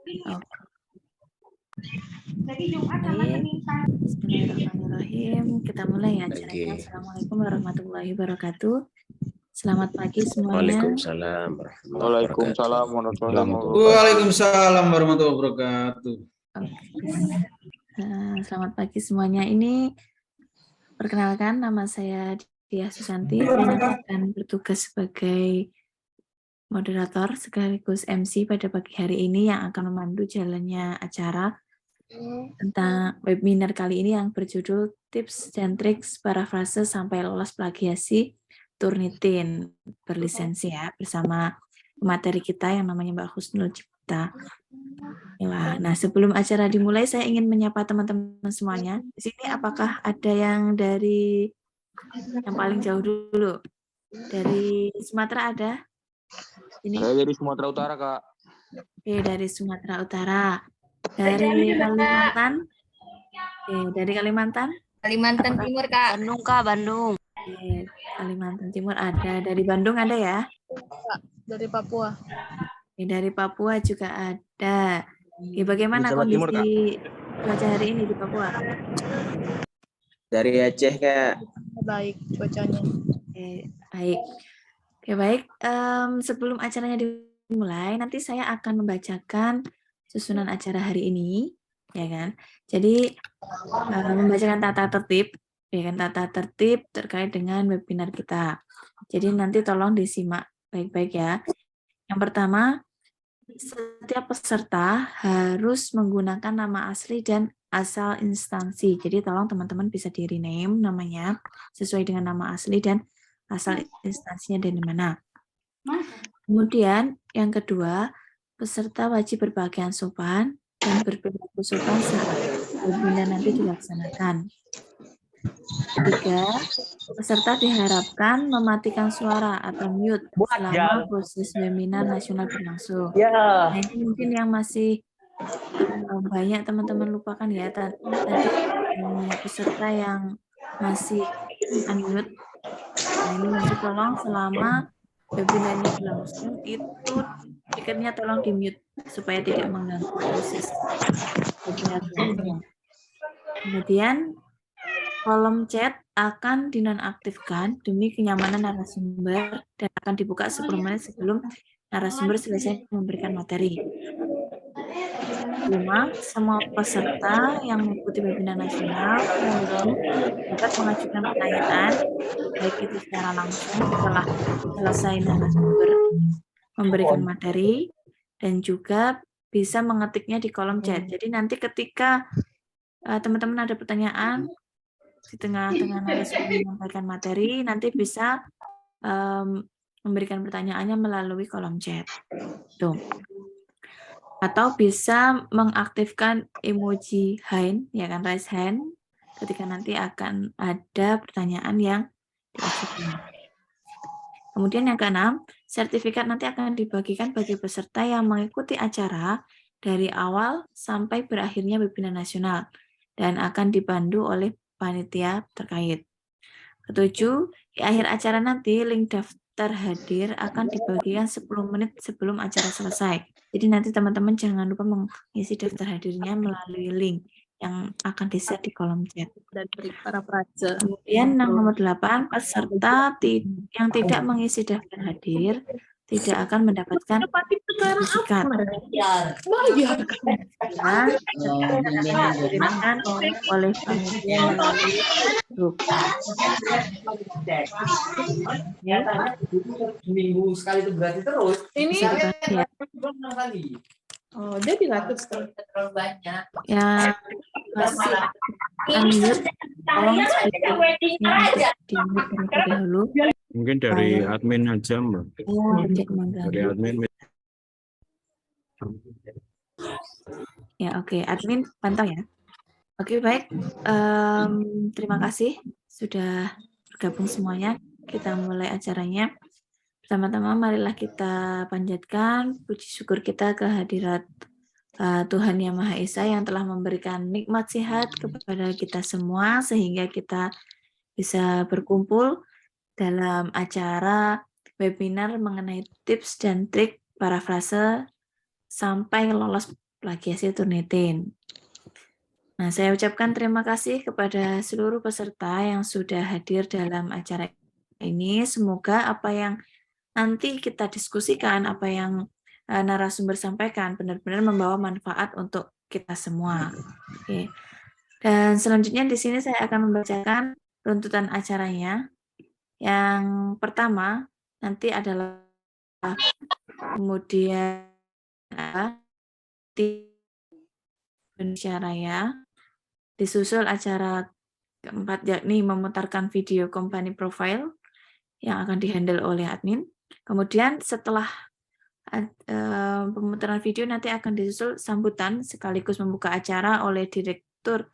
Oke. Baik. Bismillahirrahmanirrahim. Kita mulai ya acaranya. Assalamualaikum warahmatullahi wabarakatuh. Selamat pagi semuanya. Waalaikumsalam Waalaikumsalam warahmatullahi wabarakatuh. Waalaikumsalam warahmatullahi wabarakatuh. Oke. Selamat pagi semuanya. Ini perkenalkan, nama saya Diah Susanti. Saya akan bertugas sebagai moderator sekaligus MC pada pagi hari ini yang akan memandu jalannya acara tentang webinar kali ini yang berjudul Tips dan Triks Parafrase Sampai Lolos Plagiasi Turnitin berlisensi ya, bersama materi kita yang namanya Mbak Husnul Cipta. Nah, sebelum acara dimulai saya ingin menyapa teman-teman semuanya. Di sini apakah ada yang dari yang paling jauh dulu? Dari Sumatera ada? Ini. Saya dari Sumatera Utara, Kak. Oke, dari Sumatera Utara. Dari Kalimantan? Oke, dari Kalimantan? Kalimantan Timur, Kak. Bandung, Kak, Bandung. Oke, Kalimantan Timur ada. Dari Bandung ada ya? Dari Papua. Oke, dari Papua juga ada. Oke, bagaimana Jawa kondisi Timur, Kak. cuaca hari ini di Papua? Dari Aceh, Kak. Baik cuacanya. Oke, baik. Oke, baik. Sebelum acaranya dimulai, nanti saya akan membacakan susunan acara hari ini, ya kan? Jadi membacakan tata tertib, ya kan? Tata tertib terkait dengan webinar kita. Jadi nanti tolong disimak baik-baik ya. Yang pertama, setiap peserta harus menggunakan nama asli dan asal instansi. Jadi tolong teman-teman bisa di rename namanya sesuai dengan nama asli dan asal instansinya dari mana. Kemudian yang kedua, peserta wajib berpakaian sopan dan berperilaku sopan saat webinar nanti dilaksanakan. Ketiga, peserta diharapkan mematikan suara atau mute selama proses webinar nasional berlangsung. Nah, ini mungkin yang masih banyak teman-teman lupakan ya, tadi peserta yang masih unmute. Nah, ini nanti tolong selama webinarnya berlangsung itu speakernya tolong di mute supaya tidak mengganggu proses webinar berlangsung. Kemudian kolom chat akan dinonaktifkan demi kenyamanan narasumber dan akan dibuka 10 menit sebelum narasumber selesai memberikan materi. Kelima, semua peserta yang mengikuti webinar nasional dapat mengajukan pertanyaan, baik itu secara langsung setelah selesai narasumber memberikan materi, dan juga bisa mengetiknya di kolom chat. Jadi nanti ketika teman-teman ada pertanyaan di tengah-tengah narasumber menyampaikan materi, nanti bisa memberikan pertanyaannya melalui kolom chat. Tuh. Atau bisa mengaktifkan emoji hand, ya kan, raise hand, ketika nanti akan ada pertanyaan yang diajukan. Kemudian yang keenam, sertifikat nanti akan dibagikan bagi peserta yang mengikuti acara dari awal sampai berakhirnya webinar nasional dan akan dipandu oleh panitia terkait. Ketujuh, di akhir acara nanti link daftar hadir akan dibagikan 10 menit sebelum acara selesai. Jadi nanti teman-teman jangan lupa mengisi daftar hadirnya melalui link yang akan di-share di kolom chat. Dan dari para praja. Kemudian nomor 8, peserta yang tidak mengisi daftar hadir tidak akan mendapatkan sertifikat. Dikirimkan oleh panitia melalui grup. Minggu sekali itu berarti terus. Ini Ya. oh, dia dilatih terlalu banyak. Ya, masih unmute, tolong speakernya di-mute terlebih dahulu. Mungkin dari admin aja, Mbak. Tidak mengganggu. Dari admin. Ya, oke. Admin pantau ya. Oke, baik. Terima kasih sudah bergabung semuanya. Kita mulai acaranya. Pertama-tama marilah kita panjatkan puji syukur kita kehadirat Tuhan Yang Maha Esa yang telah memberikan nikmat sehat kepada kita semua sehingga kita bisa berkumpul dalam acara webinar mengenai tips dan trik parafrase sampai lolos plagiasi Turnitin. Nah, saya ucapkan terima kasih kepada seluruh peserta yang sudah hadir dalam acara ini. Semoga apa yang nanti kita diskusikan, apa yang narasumber sampaikan benar-benar membawa manfaat untuk kita semua. Oke. Dan selanjutnya di sini saya akan membacakan runtutan acaranya. Yang pertama nanti adalah kemudian Indonesia Raya, disusul acara keempat yakni memutarkan video company profile yang akan dihandle oleh admin. Kemudian setelah pemutaran video nanti akan disusul sambutan sekaligus membuka acara oleh Direktur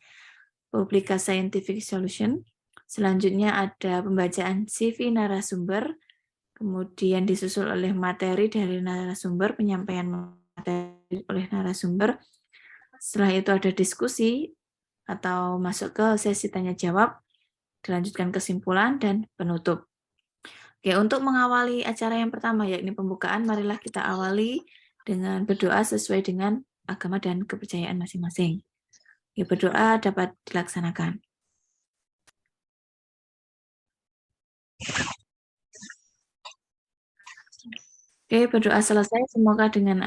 Publika Scientific Solution. Selanjutnya ada pembacaan CV narasumber, kemudian disusul oleh materi dari narasumber, penyampaian materi oleh narasumber. Setelah itu ada diskusi atau masuk ke sesi tanya jawab, dilanjutkan kesimpulan dan penutup. Oke, untuk mengawali acara yang pertama yakni pembukaan, marilah kita awali dengan berdoa sesuai dengan agama dan kepercayaan masing-masing. Ya, berdoa dapat dilaksanakan. Oke, berdoa selesai. Semoga dengan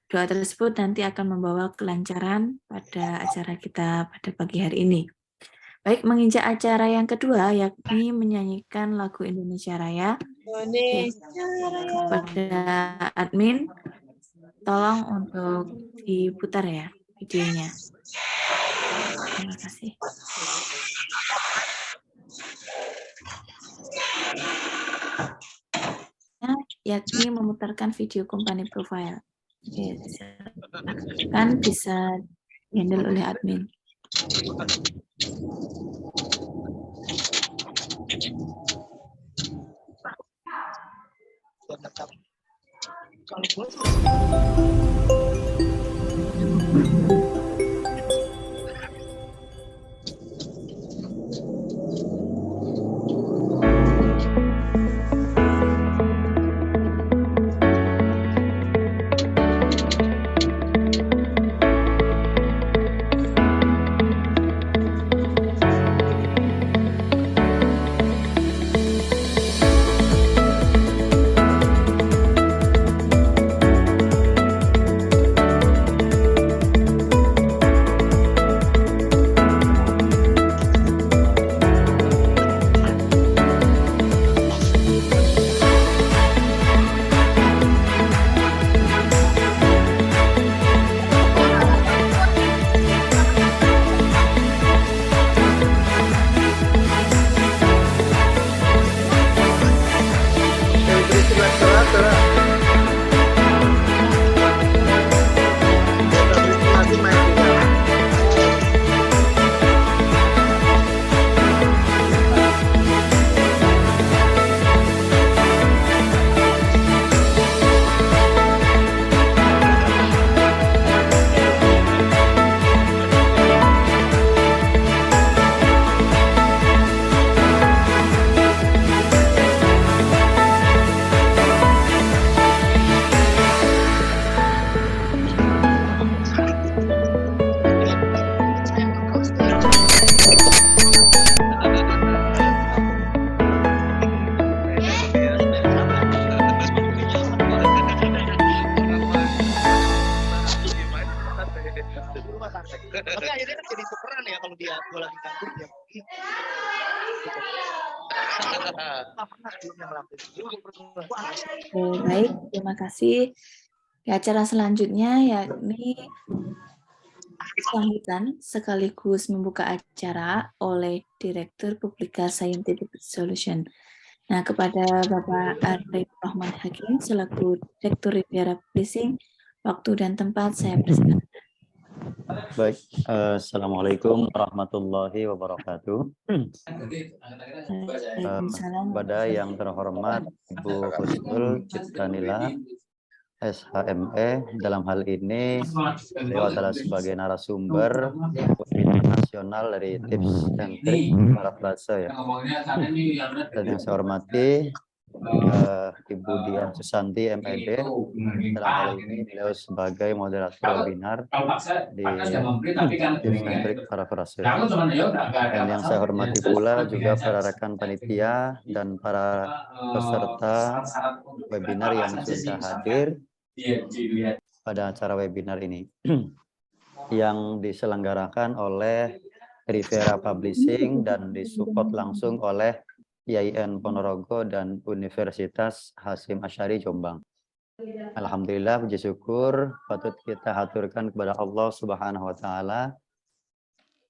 doa tersebut nanti akan membawa kelancaran pada acara kita pada pagi hari ini. Baik, menginjak acara yang kedua, yakni menyanyikan lagu Indonesia Raya. Kepada admin, tolong untuk diputar ya videonya. Terima kasih. Yakni memutarkan video company profile. Oke, silakan bisa handle oleh admin. Tapi akhirnya kan jadi tukeran ya kalau dia gue lagi kabur dia. Baik, terima kasih. Di acara selanjutnya yakni sambutan sekaligus membuka acara oleh Direktur Publika Scientific Solution. Nah, kepada Bapak Arif Rahman Hakim selaku Direktur Riviera Publishing, waktu dan tempat saya persilakan. Baik, Assalamualaikum warahmatullahi wabarakatuh. Kepada yang terhormat Ibu Husnul Ciptanila, SHME, dalam hal ini beliau adalah sebagai narasumber nasional dari tips and trik para frasa ya. Dan yang saya hormati Ibu Dian Susanti MED. Dalam hal ini beliau sebagai moderator webinar di Tips and Trick Parafrase. Dan yang saya hormati pula juga para rekan panitia dan para peserta webinar yang sudah hadir pada acara webinar ini yang diselenggarakan oleh Rivera Publishing dan disupport langsung oleh IAIN Ponorogo dan Universitas Hasyim Asy'ari Jombang. Alhamdulillah, puji syukur patut kita haturkan kepada Allah Subhanahu wa taala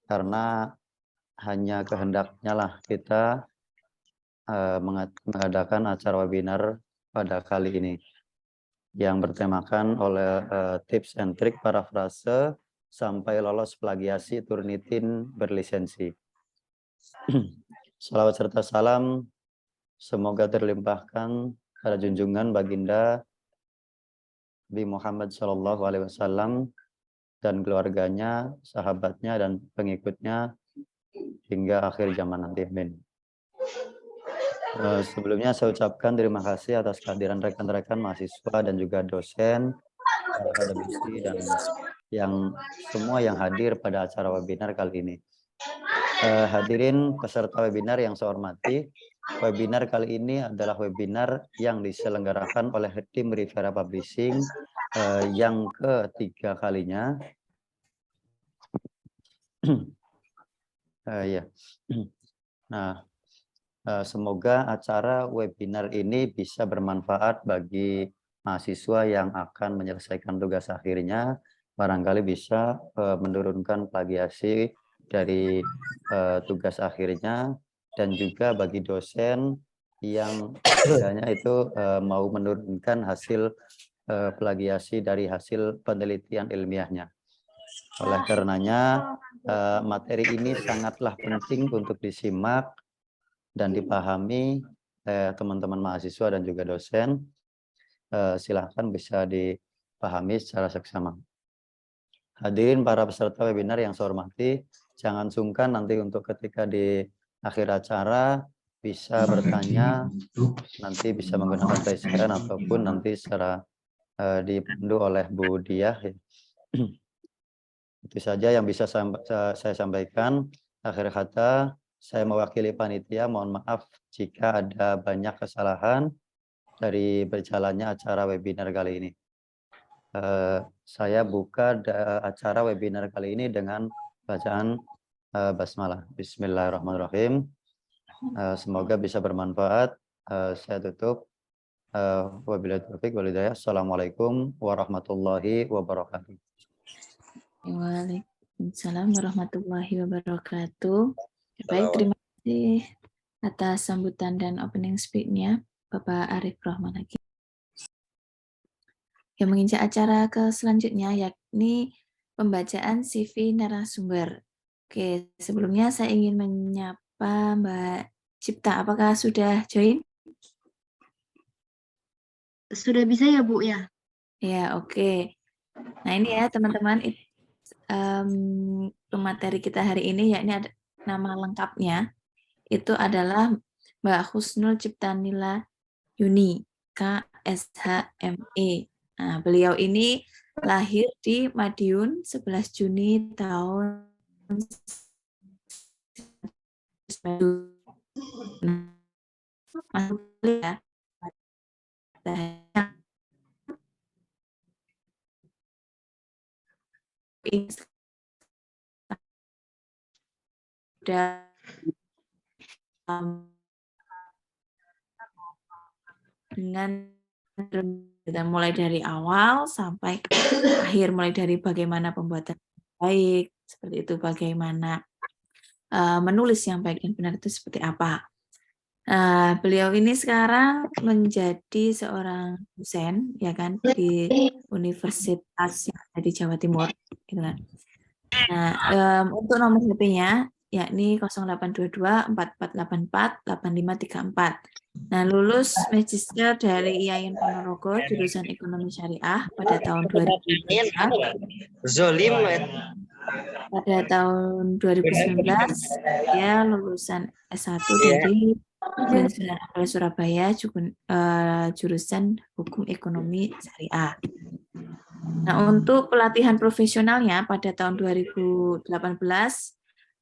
karena hanya kehendaknya lah kita mengadakan acara webinar pada kali ini yang bertemakan oleh tips and trick parafrase sampai lolos plagiasi Turnitin berlisensi. Salawat serta salam semoga terlimpahkan pada junjungan baginda Nabi Muhammad SAW dan keluarganya, sahabatnya, dan pengikutnya hingga akhir zaman nanti. Amin. Sebelumnya saya ucapkan terima kasih atas kehadiran rekan-rekan mahasiswa dan juga dosen, akademisi, dan yang semua yang hadir pada acara webinar kali ini. Hadirin peserta webinar yang saya hormati, webinar kali ini adalah webinar yang diselenggarakan oleh tim Rivera Publishing yang ketiga kalinya. Nah, semoga acara webinar ini bisa bermanfaat bagi mahasiswa yang akan menyelesaikan tugas akhirnya, barangkali bisa menurunkan plagiasi dari tugas akhirnya, dan juga bagi dosen yang misalnya itu mau menurunkan hasil plagiasi dari hasil penelitian ilmiahnya. Oleh karenanya materi ini sangatlah penting untuk disimak dan dipahami teman-teman mahasiswa dan juga dosen. Silahkan bisa dipahami secara seksama. Hadirin para peserta webinar yang saya hormati, jangan sungkan nanti untuk ketika di akhir acara bisa bertanya, nanti bisa menggunakan raise hand ataupun nanti secara dipandu oleh Bu Diah. Itu saja yang bisa saya sampaikan. Akhir kata, saya mewakili panitia, mohon maaf jika ada banyak kesalahan dari berjalannya acara webinar kali ini. Saya buka acara webinar kali ini dengan bacaan basmalah. Bismillahirrahmanirrahim. Semoga bisa bermanfaat. Saya tutup. Wabillahi taufiq wal hidayah. Assalamualaikum warahmatullahi wabarakatuh. Waalaikumsalam warahmatullahi wabarakatuh. Baik, terima kasih atas sambutan dan opening speech-nya Bapak Arif Rahman Hakim. Yang menginjak acara ke selanjutnya yakni pembacaan CV narasumber. Oke, sebelumnya saya ingin menyapa Mbak Cipta. Apakah sudah join? Sudah bisa ya, Bu, ya? Ya, oke. Nah, ini ya teman-teman, materi kita hari ini yakni ada nama lengkapnya itu adalah Mbak Husnul Ciptanila Yuni, KSHME. Nah, beliau ini lahir di Madiun 11 Juni tahun 1990. Sudah dengan mulai dari awal sampai akhir, mulai dari bagaimana pembuatan baik, seperti itu, bagaimana menulis yang baik dan benar itu seperti apa. Beliau ini sekarang menjadi seorang dosen, ya kan, di universitas yang ada di Jawa Timur, gitu kan. Nah, untuk nomor HP-nya yakni 0822 4484 8534. Nah, lulus magister dari IAIN Ponorogo jurusan Ekonomi Syariah pada tahun 2003. Zolim. Pada tahun 2019 dia lulusan S1 dari dan Sunan Ampel Surabaya jurusan Hukum Ekonomi Syariah. Nah, untuk pelatihan profesionalnya pada tahun 2018,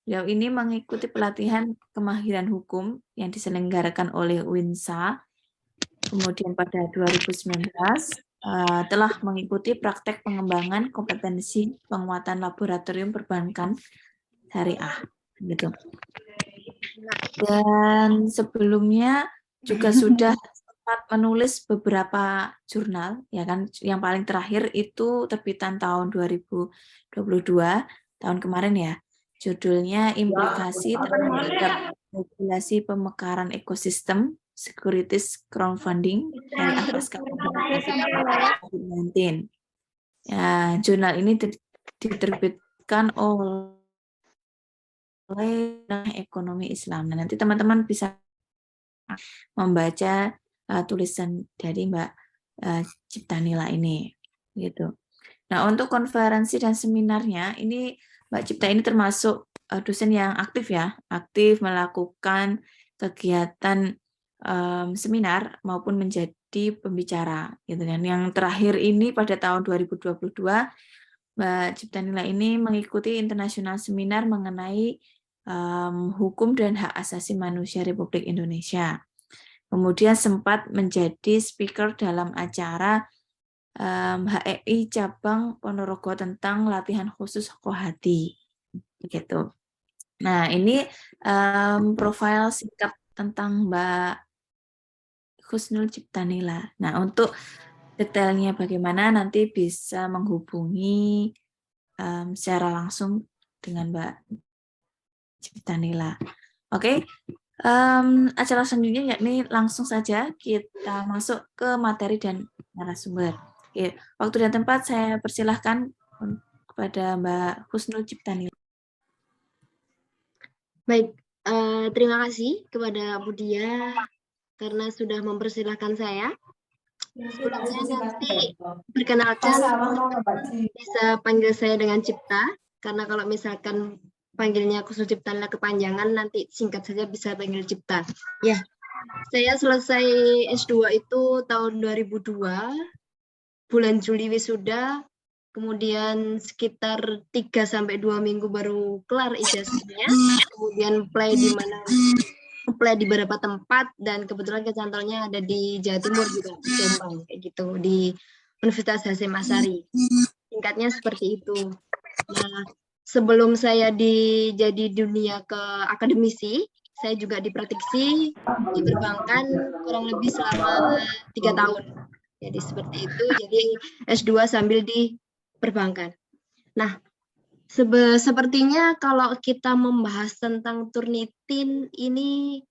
beliau ini mengikuti pelatihan kemahiran hukum yang diselenggarakan oleh WINSA. Kemudian pada 2019 telah mengikuti praktek pengembangan kompetensi penguatan laboratorium perbankan syariah, gitu. Dan sebelumnya juga sudah sempat menulis beberapa jurnal, ya kan? Yang paling terakhir itu terbitan tahun 2022, tahun kemarin ya. Judulnya Implikasi terhadap Regulasi Pemekaran Ekosistem Securities Crowdfunding Syariah Pasca COVID-19. Ya, jurnal ini diterbitkan oleh Ekonomi Islam. Nah, nanti teman-teman bisa membaca tulisan dari Mbak Ciptanila ini, gitu. Nah, untuk konferensi dan seminarnya, ini Mbak Cipta ini termasuk dosen yang aktif ya, aktif melakukan kegiatan seminar maupun menjadi pembicara, gitu kan. Yang terakhir ini pada tahun 2022, Mbak Ciptanila ini mengikuti internasional seminar mengenai hukum dan hak asasi manusia Republik Indonesia. Kemudian sempat menjadi speaker dalam acara HEI cabang Ponorogo tentang latihan khusus Kohati, gitu. Nah, ini profil singkat tentang Mbak Husnul Ciptanila. Nah, untuk detailnya bagaimana nanti bisa menghubungi secara langsung dengan Mbak Ciptanila. Oke, acara selanjutnya yakni langsung saja kita masuk ke materi dan narasumber. Oke, waktu dan tempat saya persilahkan kepada Mbak Husnul Ciptanila. Baik, terima kasih kepada Budia karena sudah mempersilahkan saya. Sebelumnya nanti perkenalkan bisa panggil saya dengan Cipta, karena kalau misalkan panggilnya Husnul Ciptanila kepanjangan, nanti singkat saja bisa panggil Cipta. Ya, saya selesai S2 itu tahun 2002, bulan Juli wisuda, kemudian sekitar 3-2 minggu baru kelar ijazahnya, kemudian apply di beberapa tempat, dan kebetulan kecantolnya ada di Jawa Timur juga, di Jombang, kayak gitu, di Universitas Hasyim Asy'ari. Singkatnya seperti itu. Nah, sebelum saya jadi dunia ke akademisi, saya juga dipraktisi di perbankan kurang lebih selama 3 tahun. Jadi seperti itu, jadi S2 sambil di perbankan. Nah, sepertinya kalau kita membahas tentang Turnitin ini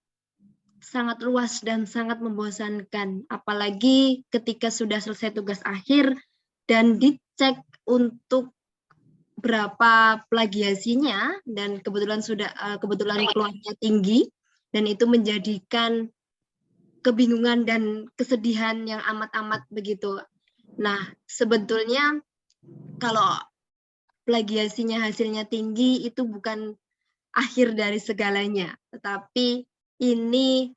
sangat luas dan sangat membosankan, apalagi ketika sudah selesai tugas akhir dan dicek untuk berapa plagiasinya, dan kebetulan keluarnya tinggi, dan itu menjadikan kebingungan dan kesedihan yang amat-amat begitu. Nah, sebetulnya kalau plagiasinya hasilnya tinggi itu bukan akhir dari segalanya, tetapi ini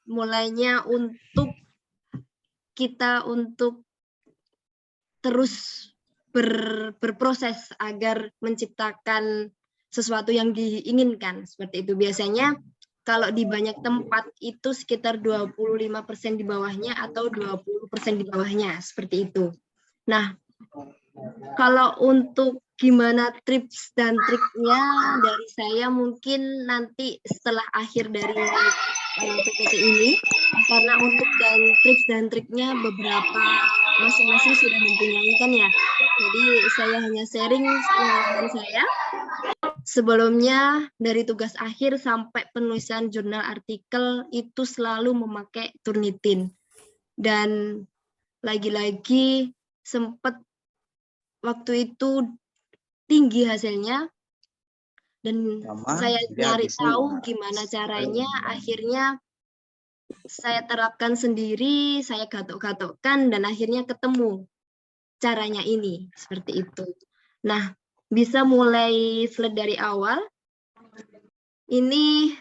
mulainya untuk kita untuk terus berproses agar menciptakan sesuatu yang diinginkan, seperti itu. Biasanya kalau di banyak tempat itu sekitar 25% di bawahnya atau 20% di bawahnya, seperti itu. Nah, kalau untuk gimana tips dan triknya dari saya mungkin nanti setelah akhir dari PPT ini, karena untuk tips dan triknya beberapa masing-masing sudah mempunyai kan ya. Jadi saya hanya sharing pengalaman saya. Sebelumnya dari tugas akhir sampai penulisan jurnal artikel itu selalu memakai Turnitin. Dan lagi-lagi sempat waktu itu tinggi hasilnya, dan saya nyari tahu gimana caranya, akhirnya saya terapkan sendiri, saya gatok-gatokkan, dan akhirnya ketemu caranya ini, seperti itu. Nah, bisa mulai slide dari awal. Ini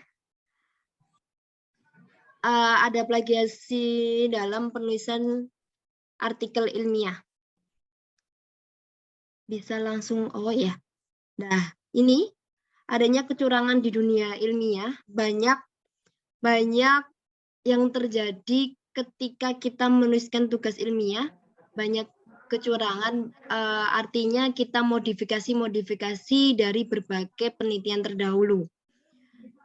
ada plagiasi dalam penulisan artikel ilmiah. Bisa langsung, oh ya. Nah, ini adanya kecurangan di dunia ilmiah banyak yang terjadi ketika kita menuliskan tugas ilmiah, banyak kecurangan, artinya kita modifikasi dari berbagai penelitian terdahulu.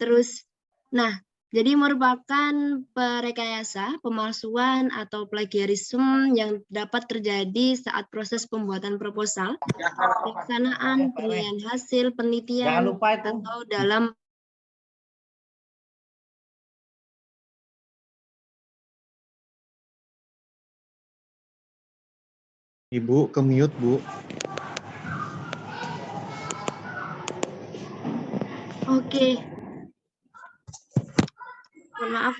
Terus, nah, jadi merupakan perekayasa, pemalsuan, atau plagiarisme yang dapat terjadi saat proses pembuatan proposal, pelaksanaan, penilaian hasil penelitian, atau dalam Ibu ke-mute, Bu. Oke. Mohon maaf.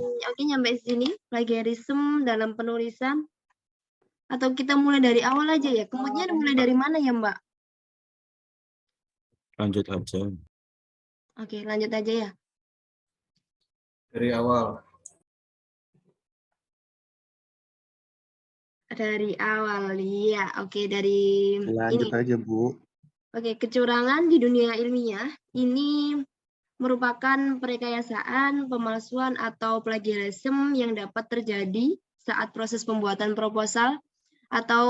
Oke, nyampe sini. Plagiarisme dalam penulisan. Atau kita mulai dari awal aja ya? Kemudian mulai dari mana ya, Mbak? Lanjut aja. Oke, lanjut aja ya. Dari awal. Dari awal, iya. Oke, dari Lanjut ini. aja, Bu. Oke, kecurangan di dunia ilmiah ini merupakan perekayasaan, pemalsuan, atau plagiarisme yang dapat terjadi saat proses pembuatan proposal atau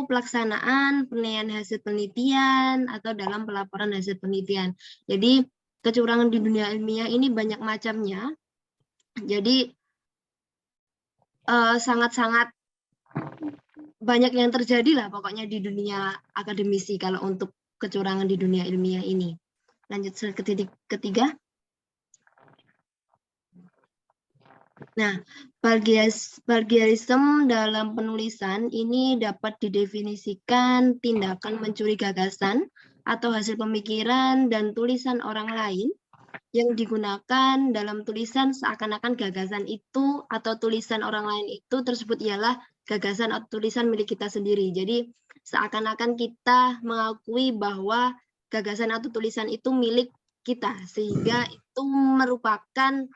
pelaksanaan penilaian hasil penelitian atau dalam pelaporan hasil penelitian. Jadi, kecurangan di dunia ilmiah ini banyak macamnya. Jadi, sangat-sangat banyak yang terjadi lah pokoknya di dunia akademisi kalau untuk kecurangan di dunia ilmiah ini. Lanjut slide ketiga. Nah, plagiarisme dalam penulisan ini dapat didefinisikan tindakan mencuri gagasan atau hasil pemikiran dan tulisan orang lain yang digunakan dalam tulisan seakan-akan gagasan itu atau tulisan orang lain itu tersebut ialah gagasan atau tulisan milik kita sendiri. Jadi seakan-akan kita mengakui bahwa gagasan atau tulisan itu milik kita, sehingga itu merupakan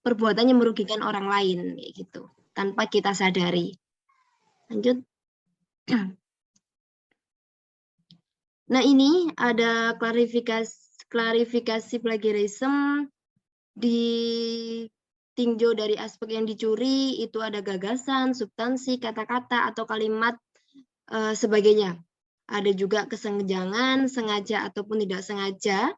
perbuatan yang merugikan orang lain, gitu, tanpa kita sadari. Lanjut. Nah, ini ada klarifikasi plagiarisme ditinjau dari aspek yang dicuri, itu ada gagasan, substansi, kata-kata, atau kalimat sebagainya. Ada juga kesenjangan, sengaja ataupun tidak sengaja.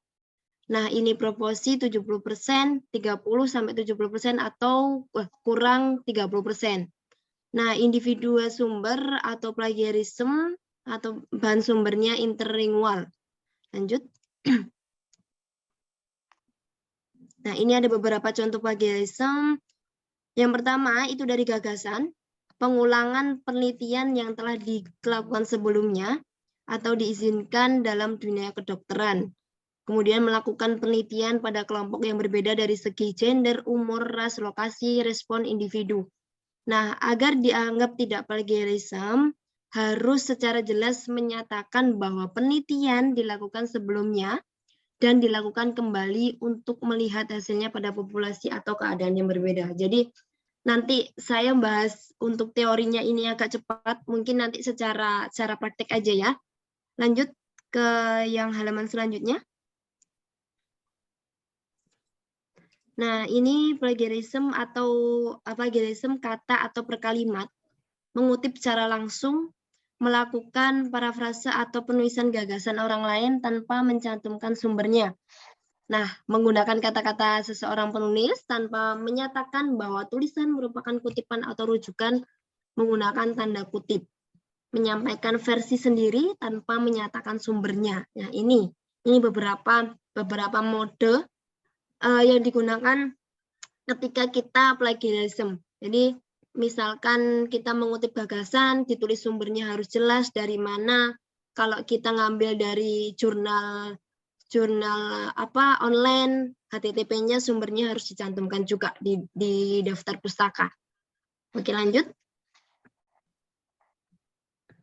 Nah, ini proporsi 70%, 30-70% atau kurang 30%. Nah, individu sumber atau plagiarisme atau bahan sumbernya interlingual. Lanjut. Nah, ini ada beberapa contoh plagiarisme. Yang pertama itu dari gagasan, pengulangan penelitian yang telah dilakukan sebelumnya atau diizinkan dalam dunia kedokteran. Kemudian melakukan penelitian pada kelompok yang berbeda dari segi gender, umur, ras, lokasi, respon individu. Nah, agar dianggap tidak plagiarisme, harus secara jelas menyatakan bahwa penelitian dilakukan sebelumnya dan dilakukan kembali untuk melihat hasilnya pada populasi atau keadaan yang berbeda. Jadi nanti saya bahas untuk teorinya ini agak cepat, mungkin nanti secara praktek aja ya. Lanjut ke yang halaman selanjutnya. Nah, ini plagiarisme atau plagiarisme kata atau per kalimat, mengutip secara langsung, melakukan parafrase atau penulisan gagasan orang lain tanpa mencantumkan sumbernya. Nah, menggunakan kata-kata seseorang penulis tanpa menyatakan bahwa tulisan merupakan kutipan atau rujukan menggunakan tanda kutip. Menyampaikan versi sendiri tanpa menyatakan sumbernya. Nah, ini beberapa mode yang digunakan ketika kita plagiarisme. Jadi misalkan kita mengutip gagasan, ditulis sumbernya harus jelas dari mana. Kalau kita ngambil dari jurnal online, HTTP-nya sumbernya harus dicantumkan juga di daftar pustaka. Oke, lanjut.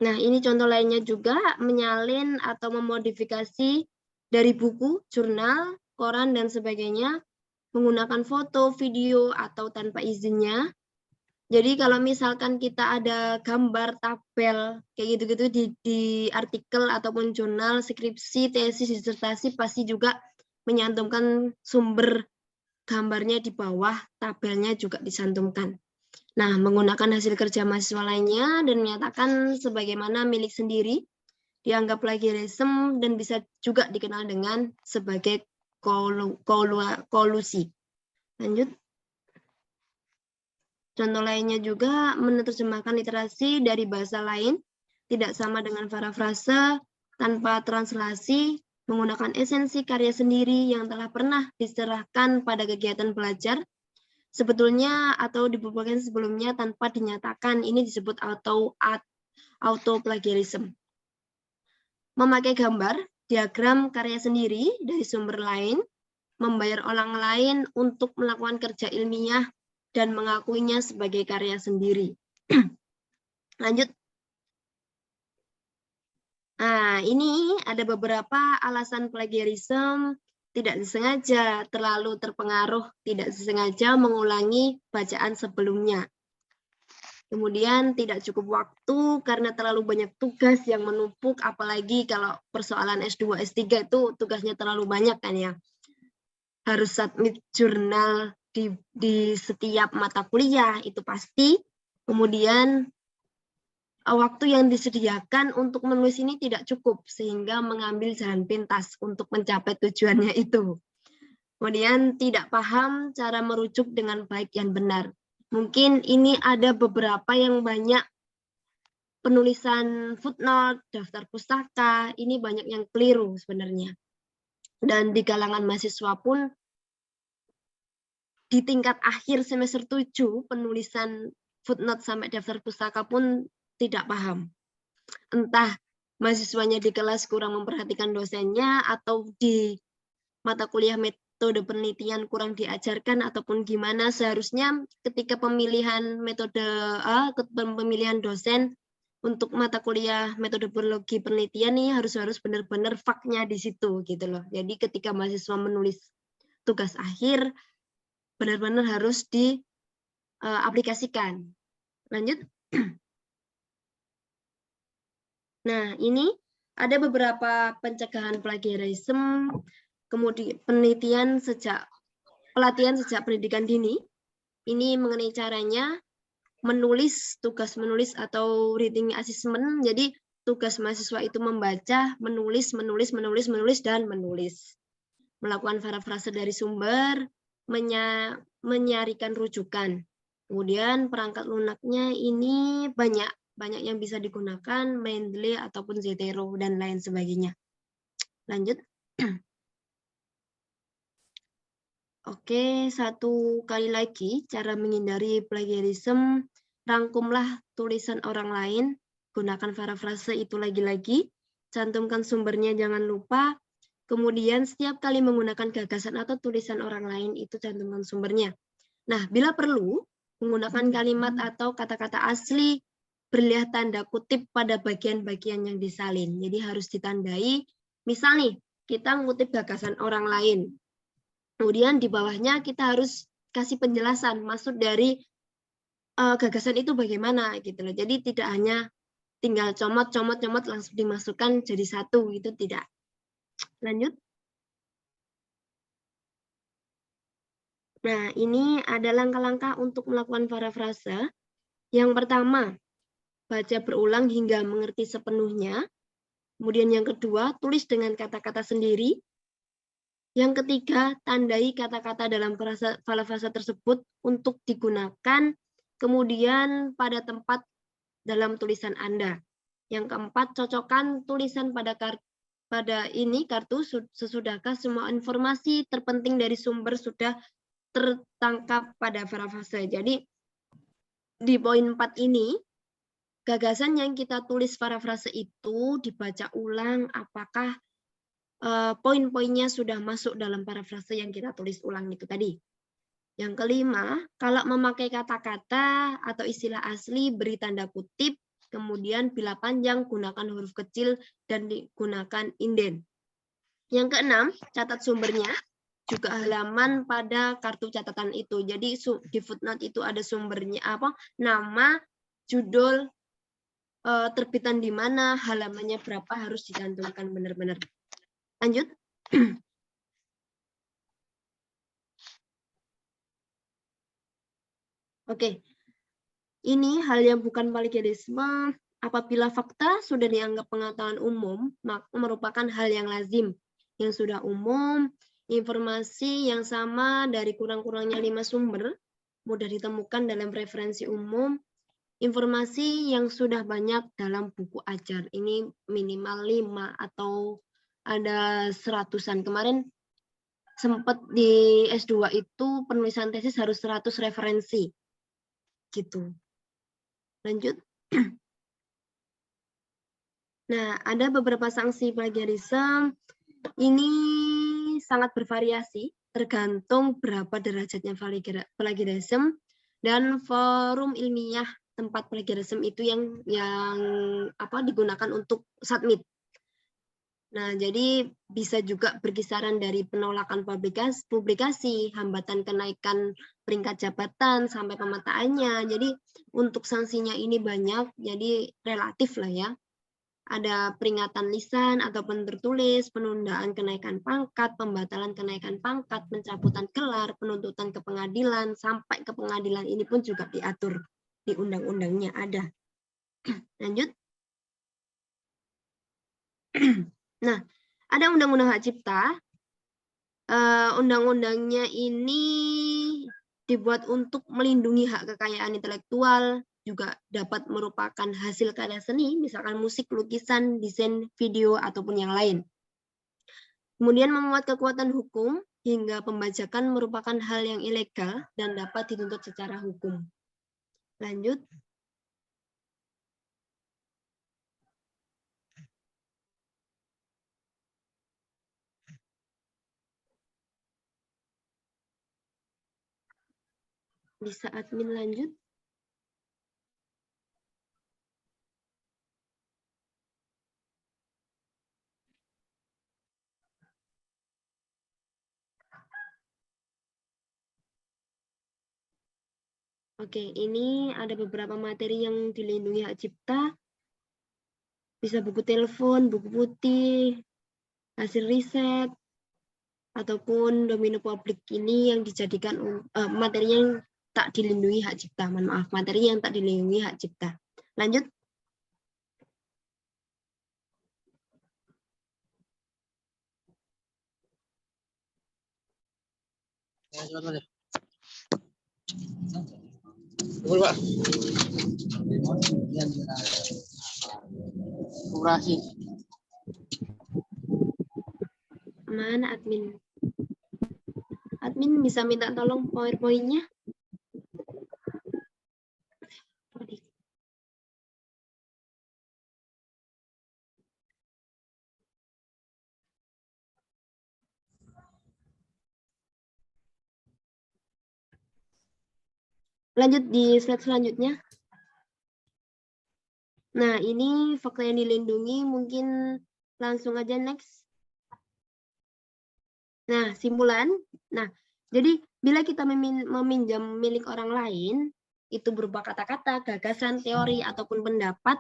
Nah, ini contoh lainnya juga menyalin atau memodifikasi dari buku, jurnal, koran, dan sebagainya menggunakan foto, video, atau tanpa izinnya. Jadi kalau misalkan kita ada gambar, tabel, kayak gitu-gitu di artikel ataupun jurnal, skripsi, tesis, disertasi, pasti juga menyantumkan sumber gambarnya di bawah, tabelnya juga disantumkan. Nah, menggunakan hasil kerja mahasiswa lainnya dan menyatakan sebagaimana milik sendiri, dianggap plagiarisme dan bisa juga dikenal dengan sebagai kolusi. Lanjut. Contoh lainnya juga menerjemahkan literasi dari bahasa lain, tidak sama dengan parafrase, tanpa translasi, menggunakan esensi karya sendiri yang telah pernah diserahkan pada kegiatan belajar, sebetulnya atau dibukukan sebelumnya tanpa dinyatakan, ini disebut autoplagiarism. Memakai gambar, diagram karya sendiri dari sumber lain, membayar orang lain untuk melakukan kerja ilmiah, dan mengakuinya sebagai karya sendiri. Lanjut. Nah, ini ada beberapa alasan plagiarisme: tidak disengaja, terlalu terpengaruh, tidak disengaja mengulangi bacaan sebelumnya. Kemudian tidak cukup waktu karena terlalu banyak tugas yang menumpuk, apalagi kalau persoalan S2, S3 itu tugasnya terlalu banyak kan ya. Harus submit jurnal di setiap mata kuliah, itu pasti. Kemudian waktu yang disediakan untuk menulis ini tidak cukup, sehingga mengambil jalan pintas untuk mencapai tujuannya itu. Kemudian tidak paham cara merujuk dengan baik dan benar. Mungkin ini ada beberapa yang banyak penulisan footnote, daftar pustaka, ini banyak yang keliru sebenarnya. Dan di kalangan mahasiswa pun di tingkat akhir semester 7, penulisan footnote sampai daftar pustaka pun tidak paham. Entah mahasiswanya di kelas kurang memperhatikan dosennya, atau di mata kuliah metode penelitian kurang diajarkan, ataupun gimana. Seharusnya ketika pemilihan pemilihan dosen untuk mata kuliah metode biologi penelitian ini harus benar-benar faknya di situ gitu loh. Jadi ketika mahasiswa menulis tugas akhir, benar-benar harus diaplikasikan. Lanjut. Nah, ini ada beberapa pencegahan plagiarisme, kemudian pelatihan sejak pendidikan dini. Ini mengenai caranya menulis, tugas menulis atau reading assessment. Jadi tugas mahasiswa itu membaca, menulis, dan menulis. Melakukan parafrase dari sumber, menyarikan rujukan. Kemudian perangkat lunaknya ini banyak yang bisa digunakan, Mendeley ataupun Zetero dan lain sebagainya. Lanjut. Oke, satu kali lagi cara menghindari plagiarisme, rangkumlah tulisan orang lain, gunakan parafrase itu lagi-lagi, cantumkan sumbernya jangan lupa. Kemudian setiap kali menggunakan gagasan atau tulisan orang lain itu cantumkan sumbernya. Nah, bila perlu, menggunakan kalimat atau kata-kata asli, berilah tanda kutip pada bagian-bagian yang disalin. Jadi harus ditandai. Misal nih, kita ngutip gagasan orang lain. Kemudian di bawahnya kita harus kasih penjelasan maksud dari gagasan itu bagaimana gitu loh. Jadi tidak hanya tinggal comot langsung dimasukkan jadi satu, gitu tidak. Lanjut. Nah, ini ada langkah-langkah untuk melakukan parafrase. Yang pertama, baca berulang hingga mengerti sepenuhnya. Kemudian yang kedua, tulis dengan kata-kata sendiri. Yang ketiga, tandai kata-kata dalam parafrase tersebut untuk digunakan kemudian pada tempat dalam tulisan Anda. Yang keempat, cocokkan tulisan pada kartu sesudahkah semua informasi terpenting dari sumber sudah tertangkap pada parafrase. Jadi di poin 4 ini, gagasan yang kita tulis parafrase itu dibaca ulang apakah poin-poinnya sudah masuk dalam parafrase yang kita tulis ulang itu tadi. Yang kelima, kalau memakai kata-kata atau istilah asli, beri tanda kutip, kemudian bila panjang gunakan huruf kecil dan digunakan inden. Yang keenam, catat sumbernya. juga halaman pada kartu catatan itu. Jadi di footnote itu ada sumbernya apa, nama, judul, terbitan di mana, halamannya berapa harus dicantumkan benar-benar. Lanjut. Oke. Ini hal yang bukan plagiarisme. Apabila fakta sudah dianggap pengetahuan umum, maka merupakan hal yang lazim, yang sudah umum, informasi yang sama dari kurang-kurangnya 5 sumber, mudah ditemukan dalam referensi umum, informasi yang sudah banyak dalam buku ajar. Ini minimal 5 atau ada 100-an. Kemarin sempat di S2 itu penulisan tesis harus 100 referensi. Gitu. Lanjut. Nah, ada beberapa sanksi plagiarisme. Ini sangat bervariasi, tergantung berapa derajatnya plagiarisme dan forum ilmiah tempat plagiarisme itu yang digunakan untuk submit. Nah, jadi bisa juga berkisaran dari penolakan publikasi, hambatan kenaikan peringkat jabatan sampai pemetaannya. Jadi untuk sanksinya ini banyak, jadi relatif lah ya. Ada peringatan lisan ataupun tertulis, penundaan kenaikan pangkat, pembatalan kenaikan pangkat, pencabutan gelar, penuntutan ke pengadilan, sampai ke pengadilan ini pun juga diatur di undang-undangnya ada. Lanjut. Nah, ada undang-undang hak cipta. Undang-undangnya ini dibuat untuk melindungi hak kekayaan intelektual, juga dapat merupakan hasil karya seni, misalkan musik, lukisan, desain, video, ataupun yang lain. Kemudian memuat kekuatan hukum, hingga pembajakan merupakan hal yang ilegal dan dapat dituntut secara hukum. Lanjut. Bisa admin lanjut. Oke, ini ada beberapa materi yang dilindungi hak cipta. Bisa buku telepon, buku putih, hasil riset, ataupun domino publik ini yang dijadikan materi yang tak dilindungi hak cipta. Mohon maaf, materi yang tak dilindungi hak cipta. Lanjut. Pak. Operasi. Mana admin? Admin bisa minta tolong PowerPoint-nya? Lanjut di slide selanjutnya. Nah, ini fakta yang dilindungi, mungkin langsung aja next. Nah, simpulan. Nah, jadi bila kita meminjam milik orang lain, itu berupa kata-kata, gagasan, teori, ataupun pendapat,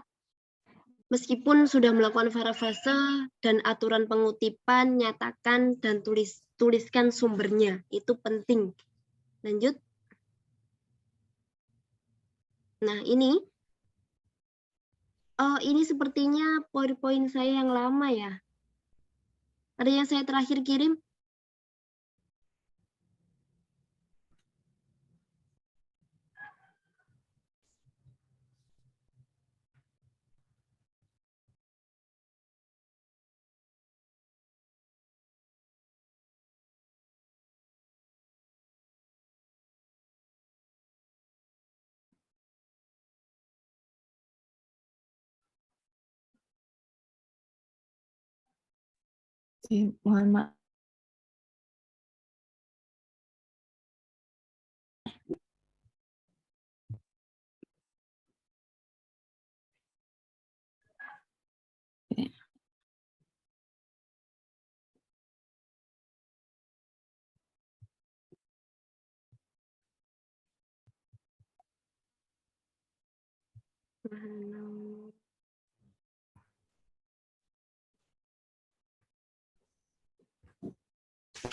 meskipun sudah melakukan parafrase dan aturan pengutipan, nyatakan dan tuliskan sumbernya. Itu penting. Lanjut. Nah, ini sepertinya PowerPoint saya yang lama ya. Ada yang saya terakhir kirim? Mohon maaf.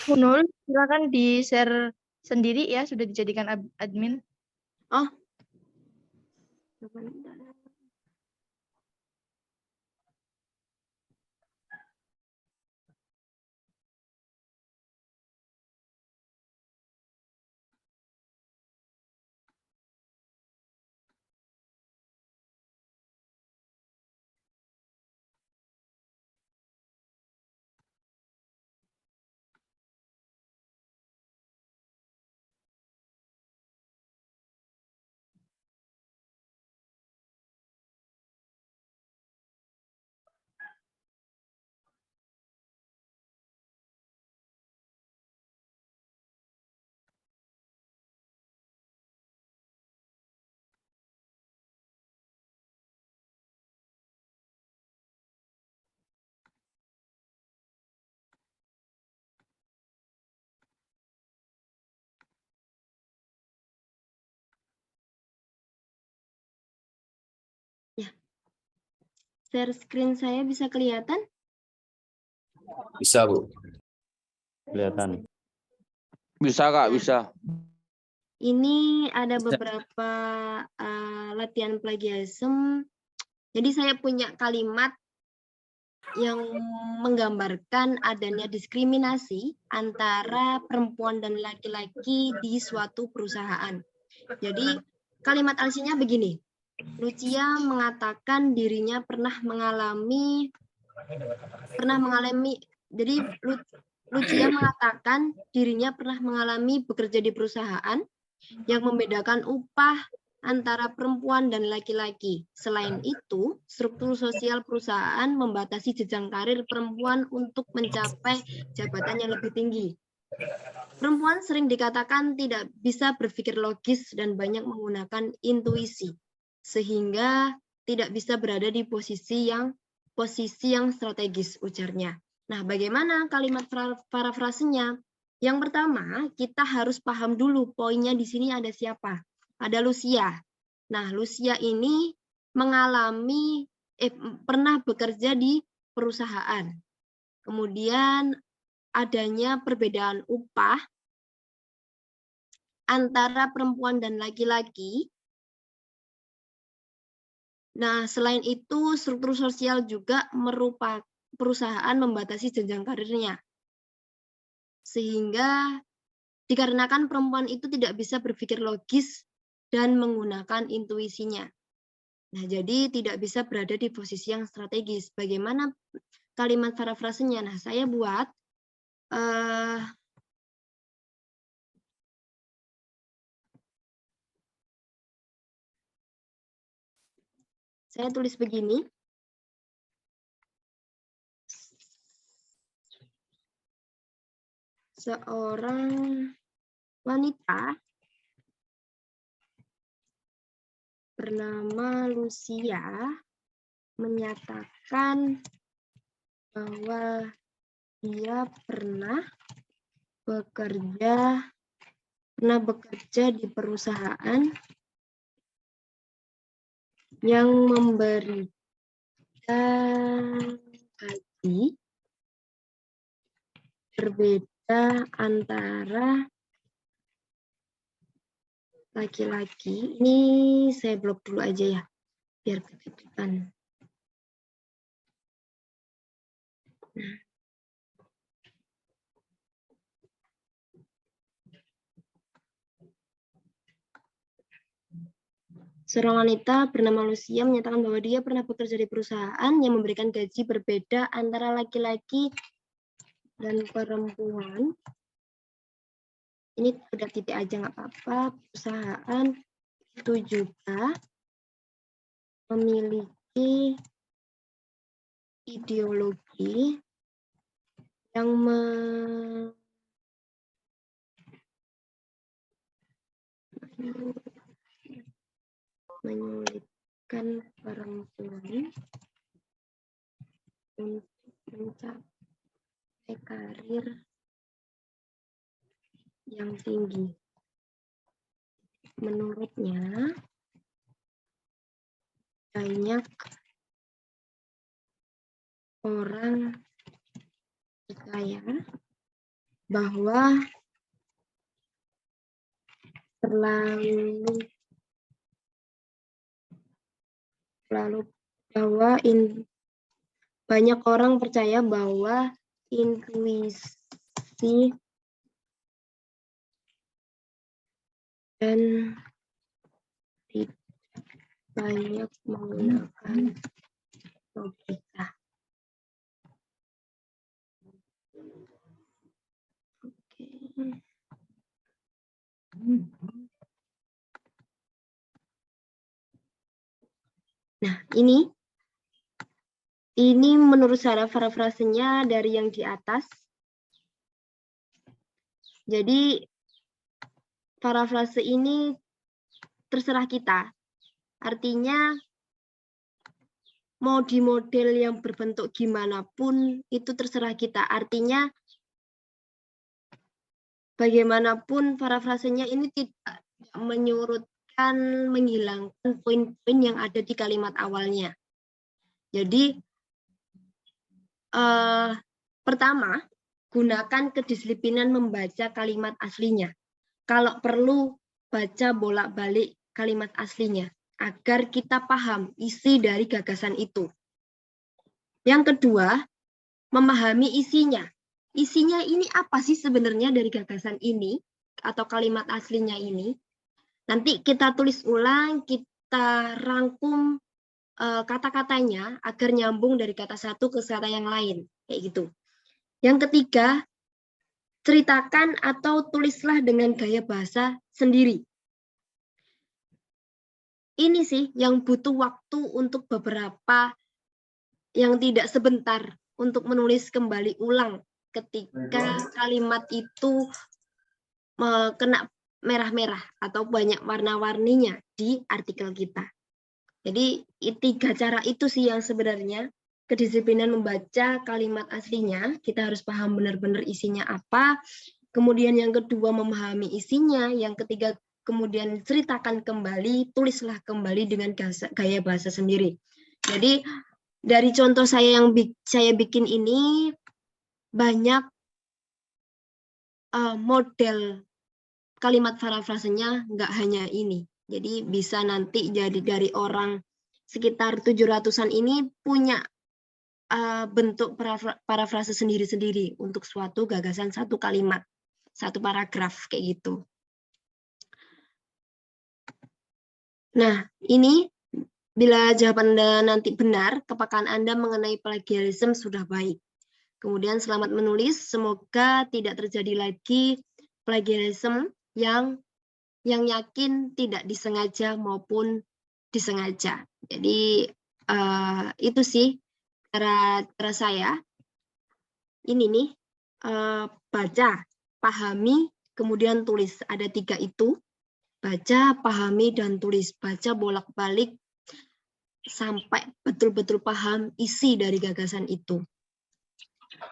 Nul, silakan di-share sendiri ya, sudah dijadikan admin. Oh. Sebentar. Ya. Share screen saya bisa kelihatan? Bisa, Bu. Kelihatan. Bisa Kak, bisa. Ini ada beberapa latihan plagiarism. Jadi saya punya kalimat yang menggambarkan adanya diskriminasi antara perempuan dan laki-laki di suatu perusahaan. Jadi kalimat alsinya begini. Lucia mengatakan dirinya pernah mengalami. Jadi Lucia mengatakan dirinya pernah mengalami bekerja di perusahaan yang membedakan upah antara perempuan dan laki-laki. Selain itu, struktur sosial perusahaan membatasi jenjang karir perempuan untuk mencapai jabatan yang lebih tinggi. Perempuan sering dikatakan tidak bisa berpikir logis dan banyak menggunakan intuisi, sehingga tidak bisa berada di posisi yang strategis, ujarnya. Nah, bagaimana kalimat parafrasenya? Yang pertama, kita harus paham dulu poinnya di sini ada siapa. Ada Lucia. Nah, Lucia ini pernah bekerja di perusahaan. Kemudian adanya perbedaan upah antara perempuan dan laki-laki. Nah, selain itu, struktur sosial juga merupakan perusahaan membatasi jenjang karirnya. Sehingga dikarenakan perempuan itu tidak bisa berpikir logis dan menggunakan intuisinya. Nah, jadi tidak bisa berada di posisi yang strategis. Bagaimana kalimat parafrasenya? Nah, saya buat saya tulis begini. Seorang wanita bernama Lucia menyatakan bahwa dia pernah bekerja di perusahaan yang memberikan gaji berbeda antara laki-laki. Ini saya blok dulu aja ya, biar kedepan. Nah. Seorang wanita bernama Lucia menyatakan bahwa dia pernah bekerja di perusahaan yang memberikan gaji berbeda antara laki-laki dan perempuan. Ini udah titik aja nggak apa-apa. Perusahaan itu juga memiliki ideologi yang menyulitkan perempuan untuk mencapai karir yang tinggi. Menurutnya, banyak orang percaya bahwa banyak orang percaya bahwa intuisi dan tidak banyak menggunakan logika. Oke. Nah, ini menurut saya parafrasenya dari yang di atas. Jadi parafrase ini terserah kita. Artinya mau di model yang berbentuk gimana pun itu terserah kita. Artinya bagaimanapun parafrasenya ini tidak menyurutkan, menghilangkan poin-poin yang ada di kalimat awalnya. Jadi pertama, gunakan kedisiplinan membaca kalimat aslinya. Kalau perlu, baca bolak-balik kalimat aslinya, agar kita paham isi dari gagasan itu. Yang kedua, memahami isinya. Isinya ini apa sih sebenarnya dari gagasan ini, atau kalimat aslinya ini. Nanti kita tulis ulang, kita rangkum kata-katanya agar nyambung dari kata satu ke kata yang lain, kayak gitu. Yang ketiga, ceritakan atau tulislah dengan gaya bahasa sendiri. Ini sih yang butuh waktu untuk beberapa, yang tidak sebentar untuk menulis kembali ulang ketika kalimat itu kena merah-merah atau banyak warna-warninya di artikel kita. Jadi 3 cara itu sih yang sebenarnya kedisiplinan membaca kalimat aslinya, kita harus paham benar-benar isinya apa. Kemudian yang kedua memahami isinya, yang ketiga kemudian ceritakan kembali, tulislah kembali dengan gaya bahasa sendiri. Jadi dari contoh saya yang saya bikin ini banyak model kalimat parafrasenya, nggak hanya ini. Jadi bisa nanti jadi dari orang sekitar 700-an ini punya bentuk parafrase sendiri-sendiri untuk suatu gagasan, satu kalimat, satu paragraf kayak gitu. Nah, ini bila jawaban Anda nanti benar, kepekaan Anda mengenai plagiarisme sudah baik. Kemudian selamat menulis, semoga tidak terjadi lagi plagiarisme yang yakin tidak disengaja maupun disengaja. Jadi itu sih cara saya. Ini nih, baca, pahami, kemudian tulis. Ada 3 itu. Baca, pahami, dan tulis. Baca bolak-balik sampai betul-betul paham isi dari gagasan itu.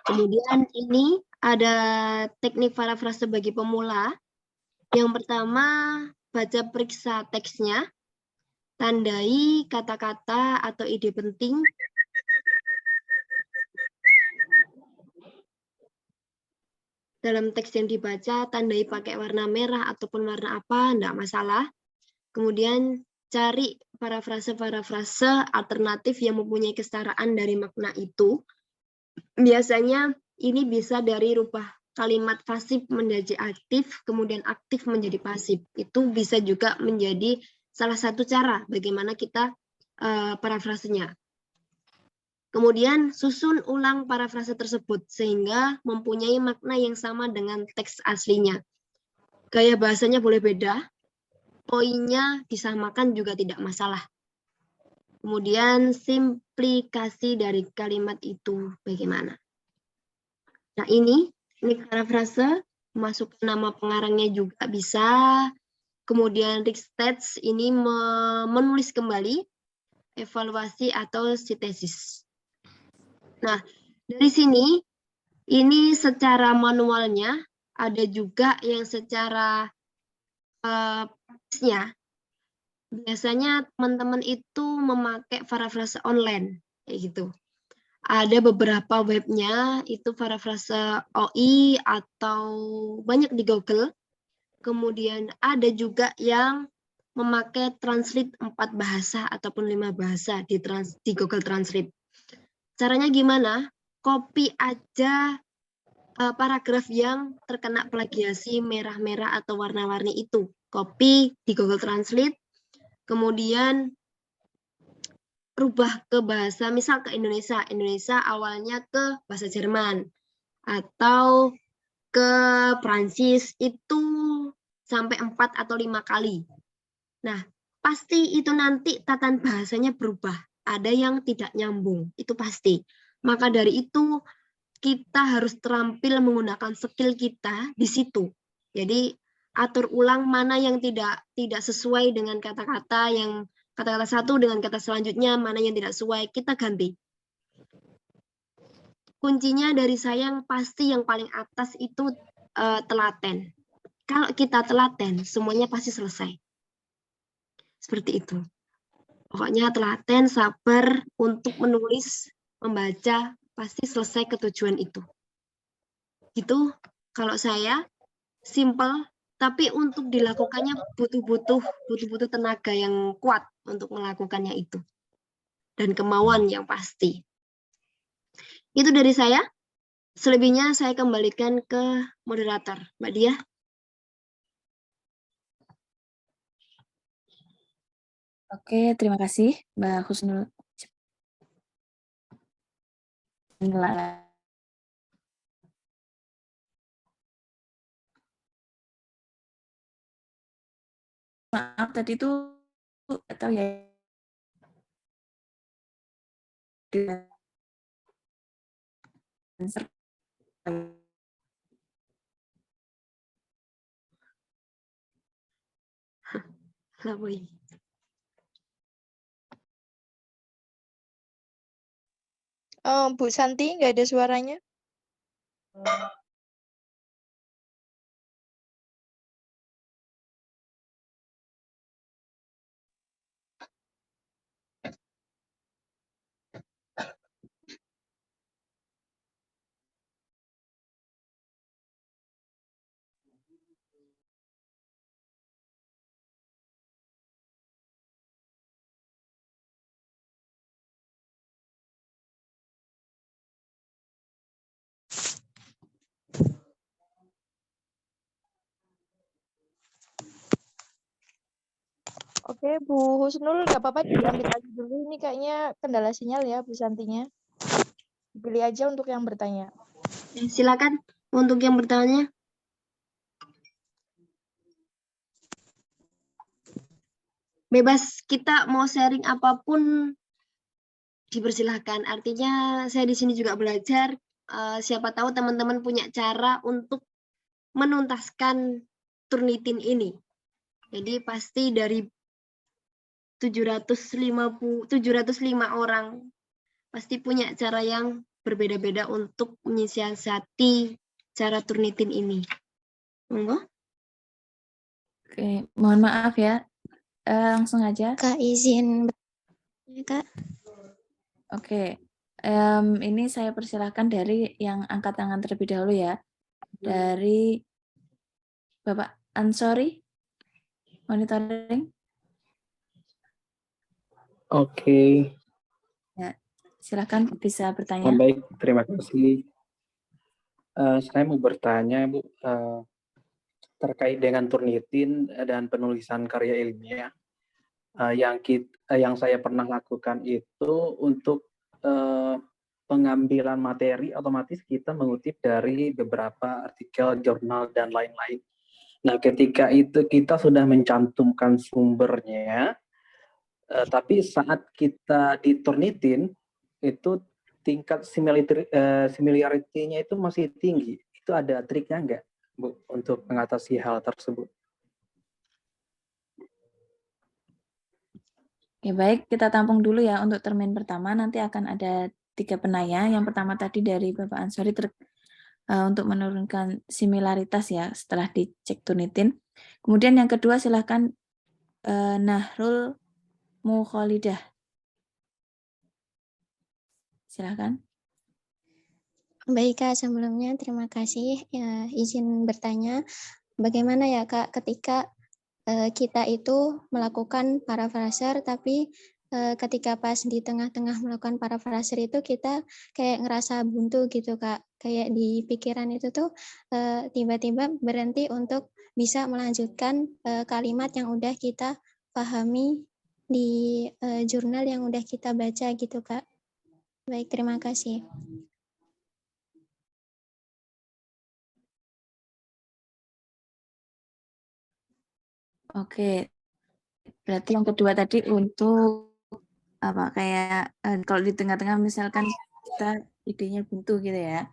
Kemudian ini ada teknik parafrase bagi pemula. Yang pertama, baca periksa teksnya, tandai kata-kata atau ide penting. Dalam teks yang dibaca, tandai pakai warna merah ataupun warna apa, enggak masalah. Kemudian cari parafrase-parafrase alternatif yang mempunyai kesetaraan dari makna itu. Biasanya ini bisa dari rubah kalimat pasif menjadi aktif, kemudian aktif menjadi pasif. Itu bisa juga menjadi salah satu cara bagaimana kita parafrasenya. Kemudian susun ulang parafrase tersebut sehingga mempunyai makna yang sama dengan teks aslinya. Gaya bahasanya boleh beda, poinnya disamakan juga tidak masalah. Kemudian simplikasi dari kalimat itu bagaimana. Nah ini parafrase, masuk nama pengarangnya juga bisa. Kemudian restage ini menulis kembali, evaluasi atau sintesis. Nah, dari sini ini secara manualnya, ada juga yang secara biasanya teman-teman itu memakai parafrase online, kayak gitu. Ada beberapa webnya itu parafrase OI atau banyak di Google. Kemudian ada juga yang memakai translate 4 bahasa ataupun 5 bahasa di Google Translate. Caranya gimana? Copy aja paragraf yang terkena plagiasi merah-merah atau warna-warni itu. Copy di Google Translate, kemudian rubah ke bahasa, misal ke Indonesia. Indonesia awalnya ke bahasa Jerman atau ke Prancis, itu sampai 4 atau 5 kali. Nah, pasti itu nanti tatan bahasanya berubah. Ada yang tidak nyambung, itu pasti. Maka dari itu kita harus terampil menggunakan skill kita di situ. Jadi atur ulang mana yang tidak sesuai dengan kata-kata, yang kata-kata satu dengan kata selanjutnya, mana yang tidak sesuai, kita ganti. Kuncinya dari saya yang pasti yang paling atas itu telaten. Kalau kita telaten, semuanya pasti selesai. Seperti itu. Pokoknya telaten, sabar untuk menulis, membaca, pasti selesai ke tujuan itu. Gitu kalau saya, simple, tapi untuk dilakukannya butuh tenaga yang kuat untuk melakukannya itu. Dan kemauan yang pasti. Itu dari saya. Selebihnya saya kembalikan ke moderator. Mbak Dia. Oke, terima kasih Mbak Husnul. Maaf tadi itu nggak tahu ya. Bu Santi, nggak ada suaranya? Oke, Bu Husnul, nggak apa-apa diambil aja dulu. Ini kayaknya kendala sinyal ya, Bu Santinya. Pilih aja untuk yang bertanya. Silakan untuk yang bertanya. Bebas, kita mau sharing apapun dipersilahkan. Artinya saya di sini juga belajar. Siapa tahu teman-teman punya cara untuk menuntaskan Turnitin ini. Jadi pasti dari 705 orang pasti punya cara yang berbeda-beda untuk menyiasati cara Turnitin ini. Monggo. Oke, mohon maaf ya. Langsung aja. Kak, izin. Kak. Oke, ini saya persilahkan dari yang angkat tangan terlebih dahulu ya. Dari Bapak Ansori, monitoring. Oke. Ya, silakan bisa bertanya. Baik, terima kasih. Saya mau bertanya, Bu, terkait dengan Turnitin dan penulisan karya ilmiah. Yang saya pernah lakukan itu untuk pengambilan materi, otomatis kita mengutip dari beberapa artikel, jurnal, dan lain-lain. Nah, ketika itu kita sudah mencantumkan sumbernya, tapi saat kita diturnitin, itu tingkat similarity-nya itu masih tinggi. Itu ada triknya nggak, Bu, untuk mengatasi hal tersebut? Oke, baik, kita tampung dulu ya untuk termin pertama. Nanti akan ada 3 penanya. Yang pertama tadi dari Bapak Ansori untuk menurunkan similaritas ya setelah dicek Turnitin. Kemudian yang kedua silahkan Nahrul Mukholidah. Silakan. Baik Kak, sebelumnya terima kasih ya, izin bertanya, bagaimana ya Kak ketika kita itu melakukan parafraser tapi ketika pas di tengah-tengah melakukan parafraser itu kita kayak ngerasa buntu gitu Kak, kayak di pikiran itu tuh tiba-tiba berhenti untuk bisa melanjutkan kalimat yang udah kita pahami di jurnal yang udah kita baca gitu Kak. Baik, terima kasih. Oke, berarti yang kedua tadi untuk apa kayak kalau di tengah-tengah misalkan kita idenya buntu gitu ya.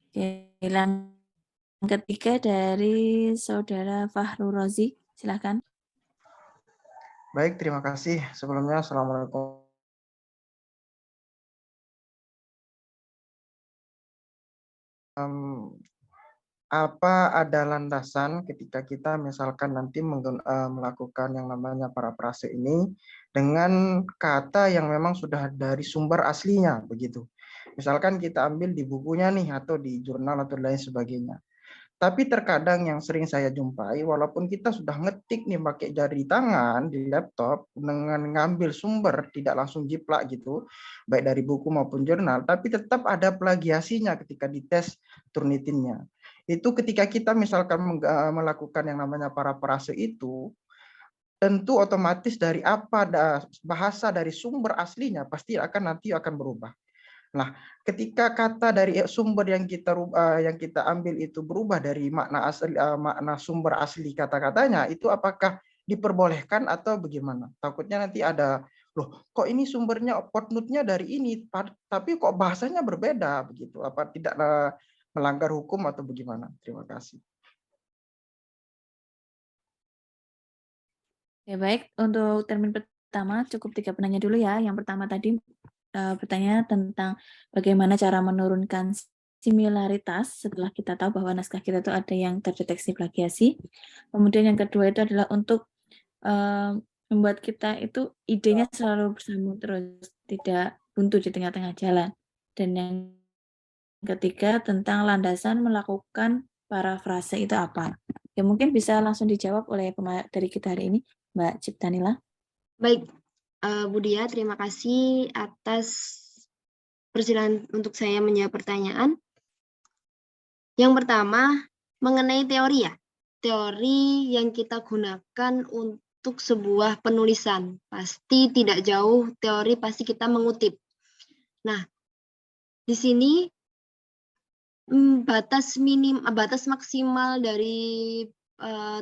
Oke, yang ketiga dari Saudara Fahru Rozi, silakan. Baik, terima kasih. Sebelumnya, Assalamualaikum. Apa ada landasan ketika kita misalkan nanti melakukan yang namanya parafrase ini dengan kata yang memang sudah dari sumber aslinya, begitu. Misalkan kita ambil di bukunya nih atau di jurnal atau lain sebagainya. Tapi terkadang yang sering saya jumpai, walaupun kita sudah ngetik nih pakai jari tangan di laptop dengan ngambil sumber tidak langsung jiplak gitu, baik dari buku maupun jurnal, tapi tetap ada plagiasinya ketika dites Turnitinnya. Itu ketika kita misalkan melakukan yang namanya parafrase itu, tentu otomatis dari apa bahasa dari sumber aslinya pasti nanti akan berubah. Nah, ketika kata dari sumber yang kita ambil itu berubah dari makna asli, makna sumber asli kata-katanya, itu apakah diperbolehkan atau bagaimana? Takutnya nanti ada, loh, kok ini sumbernya footnote-nya dari ini, tapi kok bahasanya berbeda begitu? Apa tidak melanggar hukum atau bagaimana? Terima kasih. Ya baik, untuk termin pertama cukup 3 penanya dulu ya. Yang pertama tadi bertanya tentang bagaimana cara menurunkan similaritas setelah kita tahu bahwa naskah kita itu ada yang terdeteksi plagiasi. Kemudian yang kedua itu adalah untuk membuat kita itu idenya selalu bersambung terus, tidak buntu di tengah-tengah jalan. Dan yang ketiga tentang landasan melakukan parafrase itu apa. Ya mungkin bisa langsung dijawab oleh dari kita hari ini, Mbak Ciptanila. Baik, Bu Dia, terima kasih atas persilahan untuk saya menjawab pertanyaan. Yang pertama, mengenai teori ya. Teori yang kita gunakan untuk sebuah penulisan. Pasti tidak jauh teori, pasti kita mengutip. Nah, di sini batas maksimal dari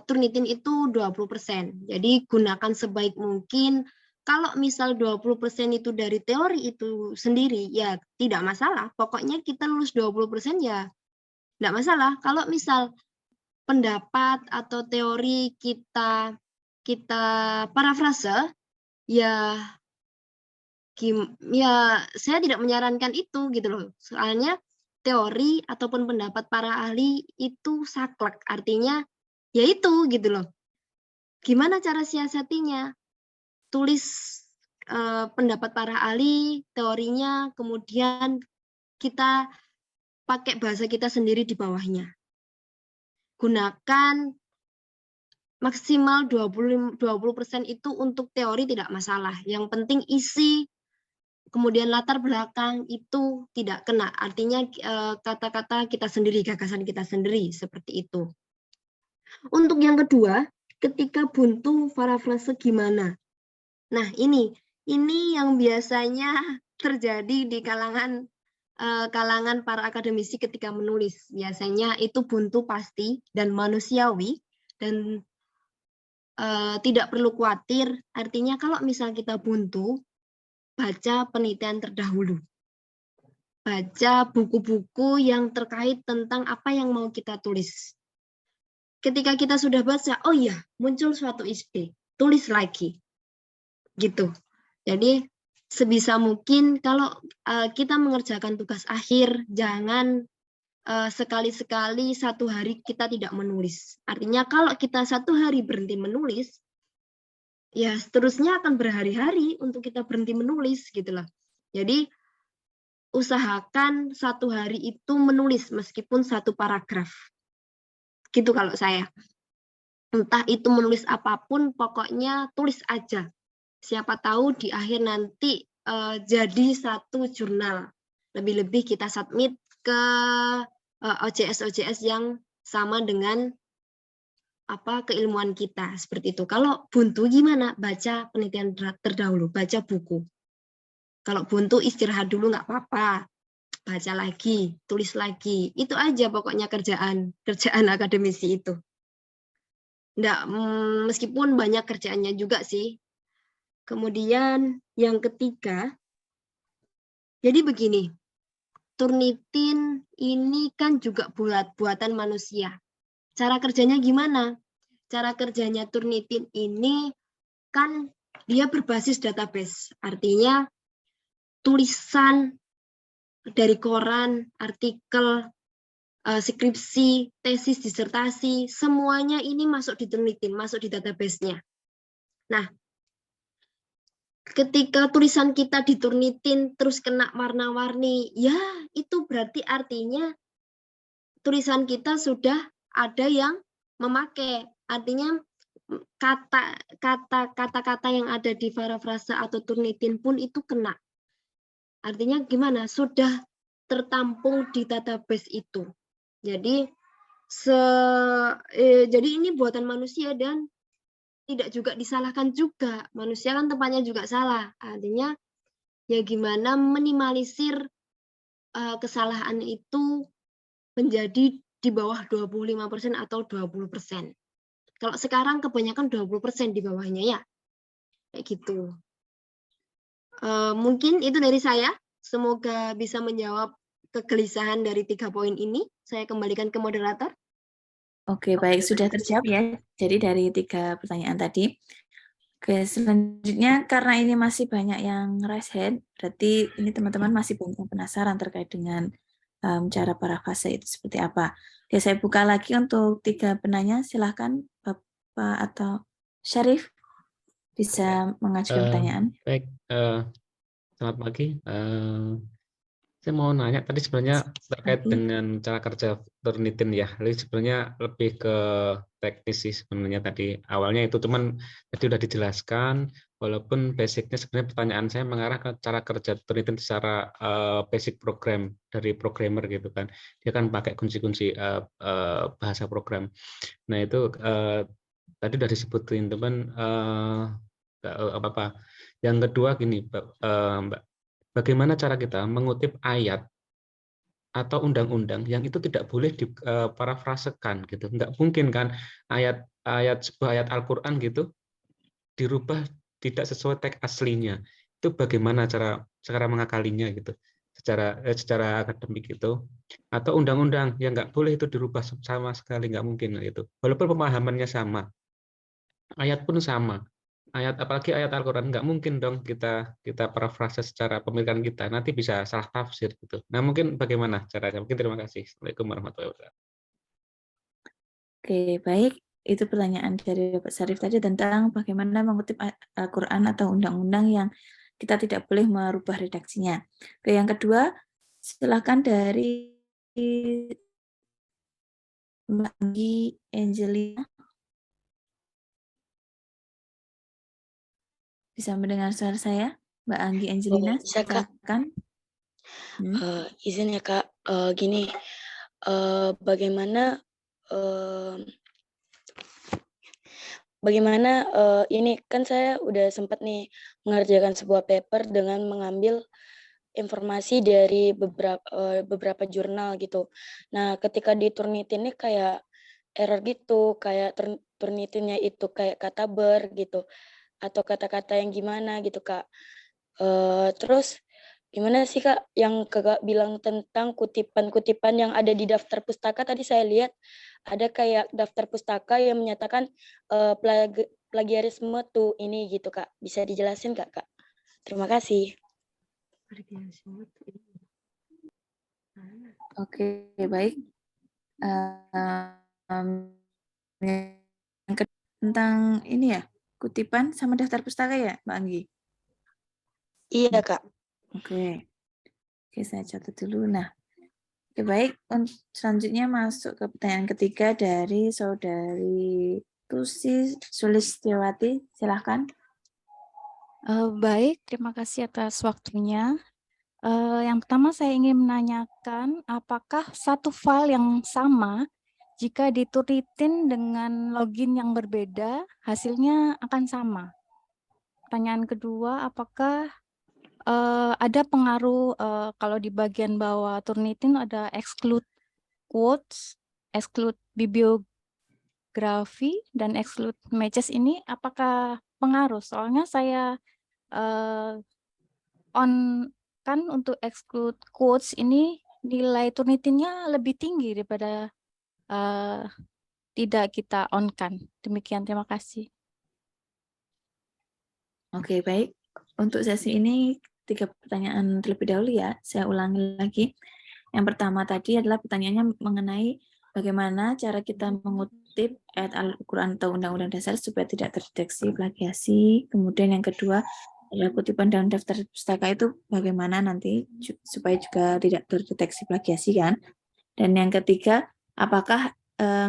Turnitin itu 20%. Jadi gunakan sebaik mungkin. Kalau misal 20% itu dari teori itu sendiri, ya tidak masalah. Pokoknya kita lulus 20% ya tidak masalah. Kalau misal pendapat atau teori kita parafrase, ya saya tidak menyarankan itu gitu loh. Soalnya teori ataupun pendapat para ahli itu saklek, artinya ya itu gitu loh. Gimana cara siasatinya? Tulis pendapat para ahli, teorinya, kemudian kita pakai bahasa kita sendiri di bawahnya. Gunakan maksimal 20% itu untuk teori tidak masalah. Yang penting isi, kemudian latar belakang itu tidak kena. Artinya kata-kata kita sendiri, gagasan kita sendiri, seperti itu. Untuk yang kedua, ketika buntu parafrase gimana? Nah, ini yang biasanya terjadi di kalangan para akademisi ketika menulis. Biasanya itu buntu pasti dan manusiawi, dan tidak perlu khawatir. Artinya kalau misal kita buntu, baca penelitian terdahulu. Baca buku-buku yang terkait tentang apa yang mau kita tulis. Ketika kita sudah baca, oh iya, muncul suatu ide, tulis lagi. Gitu. Jadi sebisa mungkin kalau kita mengerjakan tugas akhir, jangan sekali-sekali satu hari kita tidak menulis. Artinya kalau kita satu hari berhenti menulis, ya seterusnya akan berhari-hari untuk kita berhenti menulis gitu loh. Jadi usahakan satu hari itu menulis meskipun satu paragraf. Gitu kalau saya. Entah itu menulis apapun, pokoknya tulis aja. Siapa tahu di akhir nanti jadi satu jurnal. Lebih-lebih kita submit ke OJS yang sama dengan keilmuan kita seperti itu. Kalau buntu gimana? Baca penelitian terdahulu, baca buku. Kalau buntu istirahat dulu nggak apa-apa, baca lagi, tulis lagi. Itu aja pokoknya kerjaan akademisi itu. Nggak, meskipun banyak kerjaannya juga sih. Kemudian yang ketiga, jadi begini. Turnitin ini kan juga buatan manusia. Cara kerjanya gimana? Cara kerjanya Turnitin ini kan dia berbasis database. Artinya tulisan dari koran, artikel, skripsi, tesis, disertasi, semuanya ini masuk di Turnitin, masuk di database-nya. Nah, ketika tulisan kita diturnitin terus kena warna-warni, ya itu berarti artinya tulisan kita sudah ada yang memakai. Artinya kata-kata yang ada di parafrasa atau turnitin pun itu kena. Artinya gimana? Sudah tertampung di database itu. Jadi jadi ini buatan manusia dan tidak juga disalahkan juga. Manusia kan tempatnya juga salah. Artinya ya gimana minimalisir kesalahan itu menjadi di bawah 25% atau 20%. Kalau sekarang kebanyakan 20% di bawahnya ya. Kayak gitu. Mungkin itu dari saya. Semoga bisa menjawab kegelisahan dari 3 poin ini. Saya kembalikan ke moderator. Oke, baik, sudah terjawab ya. Jadi dari 3 pertanyaan tadi. Oke, selanjutnya karena ini masih banyak yang raise hand, berarti ini teman-teman masih banyak yang penasaran terkait dengan cara parafrase itu seperti apa. Oke, saya buka lagi untuk 3 penanya. Silahkan Bapak atau Syarif bisa mengajukan pertanyaan. Baik, selamat pagi. Saya mau nanya tadi sebenarnya terkait dengan cara kerja Turnitin ya. Jadi sebenarnya lebih ke teknis sih sebenarnya tadi. Awalnya itu cuman tadi udah dijelaskan, walaupun basicnya sebenarnya pertanyaan saya mengarah ke cara kerja Turnitin secara basic program dari programmer gitu kan. Dia kan pakai kunci-kunci bahasa program. Nah itu tadi udah disebutin teman apa-apa. Yang kedua gini, Mbak. Bagaimana cara kita mengutip ayat atau undang-undang yang itu tidak boleh diparafrasekan gitu. Nggak mungkin kan sebuah ayat Al-Qur'an gitu dirubah tidak sesuai teks aslinya. Itu bagaimana cara mengakalinya gitu. Secara akademik itu, atau undang-undang yang nggak boleh itu dirubah sama sekali, nggak mungkin gitu. Walaupun pemahamannya sama. Ayat pun sama. Apalagi ayat Al-Quran, nggak mungkin dong kita parafrase secara pemikiran kita, nanti bisa salah tafsir gitu. Nah mungkin bagaimana caranya? Mungkin terima kasih. Assalamualaikum warahmatullahi wabarakatuh. Oke, baik. Itu pertanyaan dari Bapak Syarif tadi tentang bagaimana mengutip Al-Quran atau undang-undang yang kita tidak boleh merubah redaksinya. Oke, yang kedua, silakan dari Mbak Anggi Angelina. Bisa mendengar suara saya, Mbak Anggi Angelina? Bisa, Kak. Silakan. Izin ya, Kak. Gini, bagaimana ini kan saya udah sempat nih mengerjakan sebuah paper dengan mengambil informasi dari beberapa jurnal gitu. Nah, ketika di Turnitin ini kayak error gitu, kayak Turnitinnya itu kayak kata ber gitu, atau kata-kata yang gimana gitu, Kak. Terus gimana sih, Kak, yang Kakak bilang tentang kutipan-kutipan yang ada di daftar pustaka? Tadi saya lihat ada kayak daftar pustaka yang menyatakan plagiarisme tuh ini gitu, Kak. Bisa dijelasin nggak, Kak? Terima kasih. Oke, baik. Yang tentang ini ya, kutipan sama daftar pustaka ya, Mbak Anggi? Iya, Kak. Oke. Oke, saya catat dulu. Nah, oke, baik. Selanjutnya masuk ke pertanyaan ketiga dari Saudari Tusi Sulistiawati. Silahkan. Baik, terima kasih atas waktunya. Yang pertama saya ingin menanyakan apakah satu file yang sama jika diturnitin dengan login yang berbeda, hasilnya akan sama. Pertanyaan kedua, apakah ada pengaruh kalau di bagian bawah Turnitin ada exclude quotes, exclude bibliografi, dan exclude matches ini apakah pengaruh? Soalnya saya on kan untuk exclude quotes ini nilai Turnitinnya lebih tinggi daripada tidak kita on kan. Demikian, terima kasih. Oke, baik. Untuk sesi ini 3 pertanyaan terlebih dahulu ya. Saya ulangi lagi. Yang pertama tadi adalah pertanyaannya mengenai bagaimana cara kita mengutip ayat Al-Quran atau Undang-Undang Dasar supaya tidak terdeteksi plagiasi. Kemudian yang kedua adalah kutipan dalam daftar pustaka itu bagaimana nanti supaya juga tidak terdeteksi plagiasi kan. Dan yang ketiga, apakah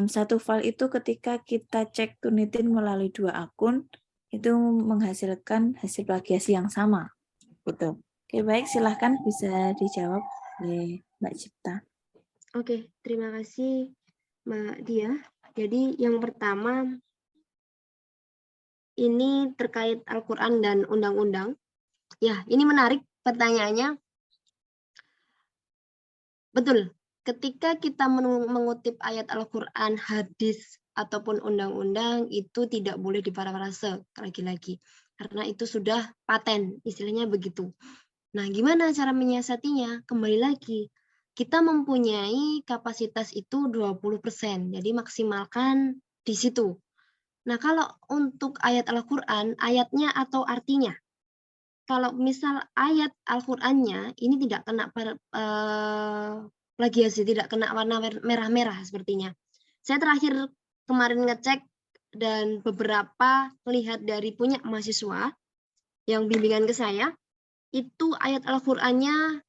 satu file itu ketika kita cek Turnitin melalui 2 akun itu menghasilkan hasil plagiasi yang sama. Gitu. Oke, baik, silahkan bisa dijawab oleh Mbak Cipta. Oke, terima kasih Mbak Dia. Jadi yang pertama, ini terkait Al-Quran dan undang-undang. Ya, ini menarik pertanyaannya. Betul, ketika kita mengutip ayat Al-Quran, hadis, ataupun undang-undang, itu tidak boleh diparafrase lagi-lagi. Karena itu sudah paten, istilahnya begitu. Nah, gimana cara menyiasatinya? Kembali lagi, kita mempunyai kapasitas itu 20%, jadi maksimalkan di situ. Nah, kalau untuk ayat Al-Quran, ayatnya atau artinya? Kalau misal ayat Al-Qurannya ini tidak kena plagiasi, tidak kena warna merah-merah sepertinya. Saya terakhir kemarin ngecek dan beberapa melihat dari punya mahasiswa yang bimbingan ke saya, itu ayat Al-Qurannya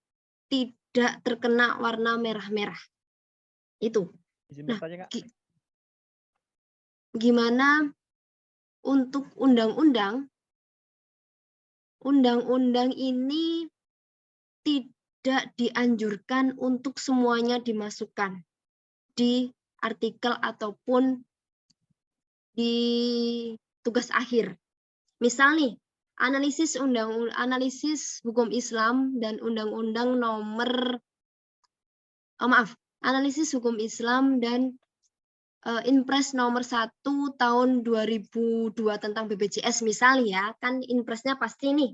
tidak terkena warna merah-merah. Itu. Nah, gimana untuk undang-undang? Undang-undang ini tidak dianjurkan untuk semuanya dimasukkan di artikel ataupun di tugas akhir. Misal nih, analisis hukum Islam dan undang-undang nomor analisis hukum Islam dan Inpres nomor 1 tahun 2002 tentang BPJS misalnya ya, kan Inpresnya pasti nih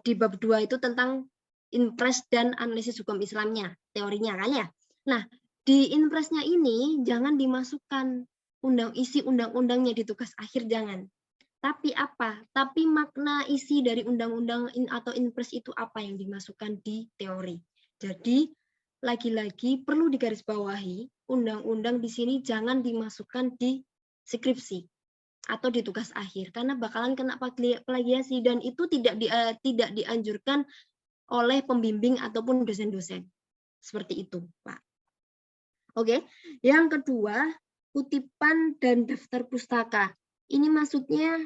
di bab 2 itu tentang Inpres dan analisis hukum Islamnya, teorinya kan ya. Nah, di Inpresnya ini jangan dimasukkan isi undang-undangnya di tugas akhir, jangan. Tapi apa? Tapi makna isi dari undang-undang atau Inpres itu apa yang dimasukkan di teori. Jadi lagi-lagi perlu digarisbawahi, undang-undang di sini jangan dimasukkan di skripsi atau di tugas akhir karena bakalan kena plagiasi dan itu tidak dianjurkan oleh pembimbing ataupun dosen-dosen. Seperti itu, Pak. Oke. Yang kedua, kutipan dan daftar pustaka. Ini maksudnya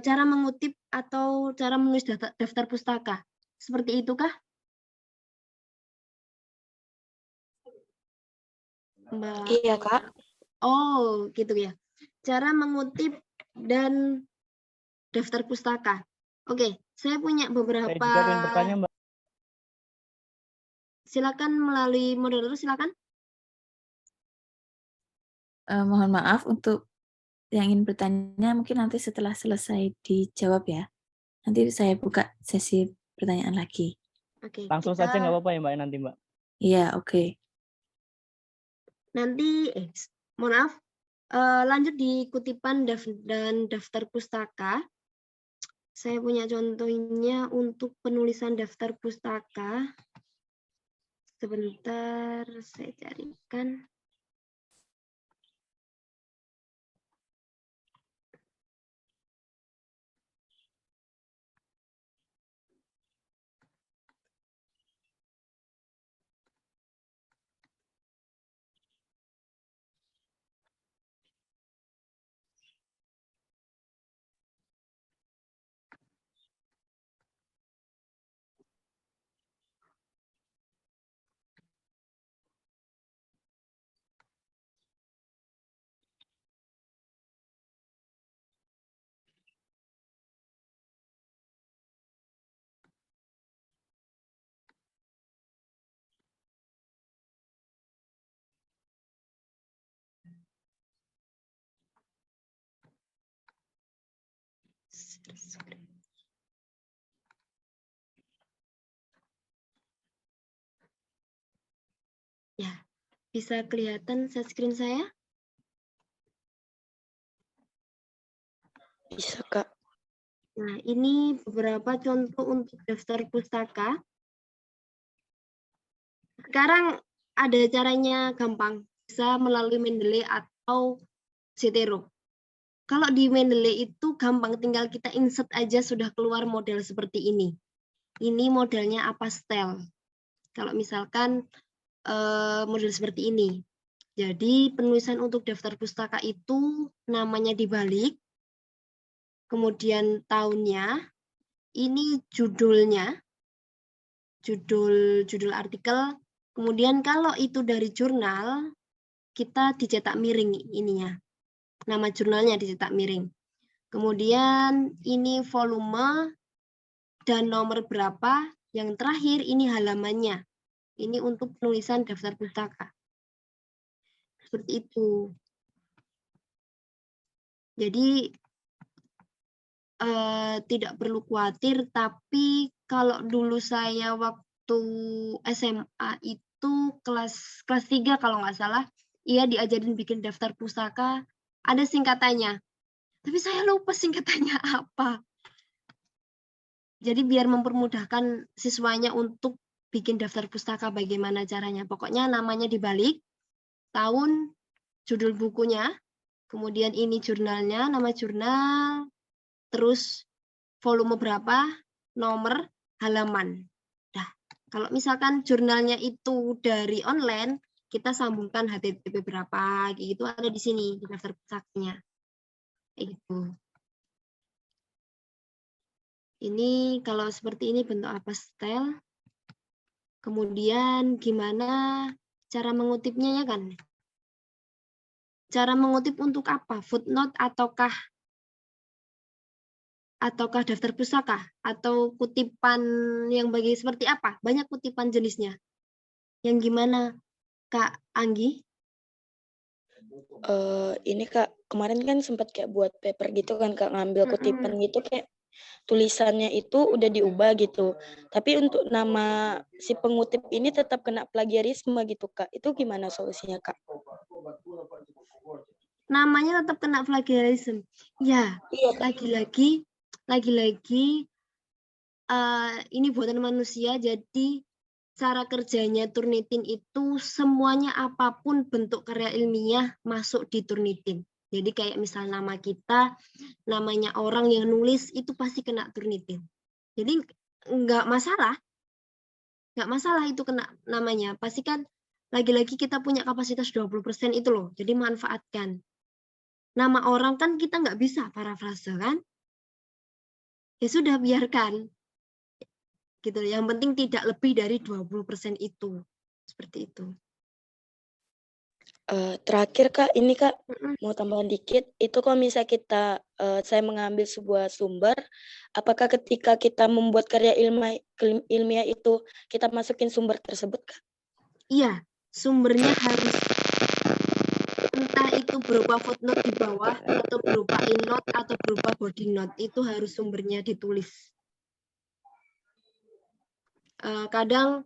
cara mengutip atau cara menulis daftar pustaka. Seperti itukah? Mbak. Iya, Kak. Oh, gitu ya. Cara mengutip dan daftar pustaka. Oke, saya punya beberapa. Saya juga ingin bertanya, Mbak. Silakan melalui moderator, silakan. Mohon maaf untuk yang ingin bertanya mungkin nanti setelah selesai dijawab ya. Nanti saya buka sesi pertanyaan lagi. Oke. Langsung saja nggak apa-apa ya Mbak nanti Mbak. Iya, oke. Nanti, mohon maaf, lanjut di kutipan dan daftar pustaka. Saya punya contohnya untuk penulisan daftar pustaka. Sebentar, saya carikan. Ya, bisa kelihatan screen saya? Bisa, Kak. Nah, ini beberapa contoh untuk daftar pustaka. Sekarang ada caranya gampang, bisa melalui Mendeley atau Zotero. Kalau di Mendeley itu gampang, tinggal kita insert aja sudah keluar model seperti ini. Ini modelnya apa style. Kalau misalkan model seperti ini. Jadi penulisan untuk daftar pustaka itu namanya dibalik, kemudian tahunnya, ini judulnya, judul artikel, kemudian kalau itu dari jurnal, kita dicetak miring ininya. Nama jurnalnya dicetak miring. Kemudian ini volume dan nomor berapa, yang terakhir ini halamannya. Ini untuk penulisan daftar pustaka. Seperti itu. Jadi tidak perlu khawatir, tapi kalau dulu saya waktu SMA itu kelas 3 kalau nggak salah, iya diajarin bikin daftar pustaka, ada singkatannya. Tapi saya lupa singkatannya apa. Jadi biar mempermudahkan siswanya untuk bikin daftar pustaka bagaimana caranya. Pokoknya namanya dibalik, tahun, judul bukunya, kemudian ini jurnalnya, nama jurnal, terus volume berapa, nomor, halaman. Nah, kalau misalkan jurnalnya itu dari online, kita sambungkan HTTP berapa, gitu ada di sini di daftar pusakanya. Itu. Ini kalau seperti ini bentuk apa style. Kemudian gimana cara mengutipnya ya kan? Cara mengutip untuk apa? Footnote ataukah daftar pustaka atau kutipan yang bagi seperti apa? Banyak kutipan jenisnya. Yang gimana, Kak Anggi? Ini Kak, kemarin kan sempat kayak buat paper gitu kan Kak, ngambil kutipan gitu kayak tulisannya itu udah diubah gitu. Tapi untuk nama si pengutip ini tetap kena plagiarisme gitu Kak. Itu gimana solusinya Kak? Namanya tetap kena plagiarisme. Ya, lagi-lagi ini buatan manusia, jadi cara kerjanya Turnitin itu semuanya apapun bentuk karya ilmiah masuk di Turnitin. Jadi kayak misal nama kita, namanya orang yang nulis itu pasti kena Turnitin. Jadi nggak masalah itu kena namanya. Pasti kan lagi-lagi kita punya kapasitas 20% itu loh. Jadi manfaatkan. Nama orang kan kita nggak bisa parafrase kan? Ya sudah biarkan. Gitu. Yang penting tidak lebih dari 20% itu. Seperti itu. Terakhir Kak, ini Kak mau tambahan dikit. Itu kalau misalnya saya mengambil sebuah sumber, apakah ketika kita membuat karya ilmiah itu kita masukin sumber tersebut Kak? Iya, sumbernya harus entah itu berupa footnote di bawah atau berupa endnote atau berupa body note, itu harus sumbernya ditulis. Kadang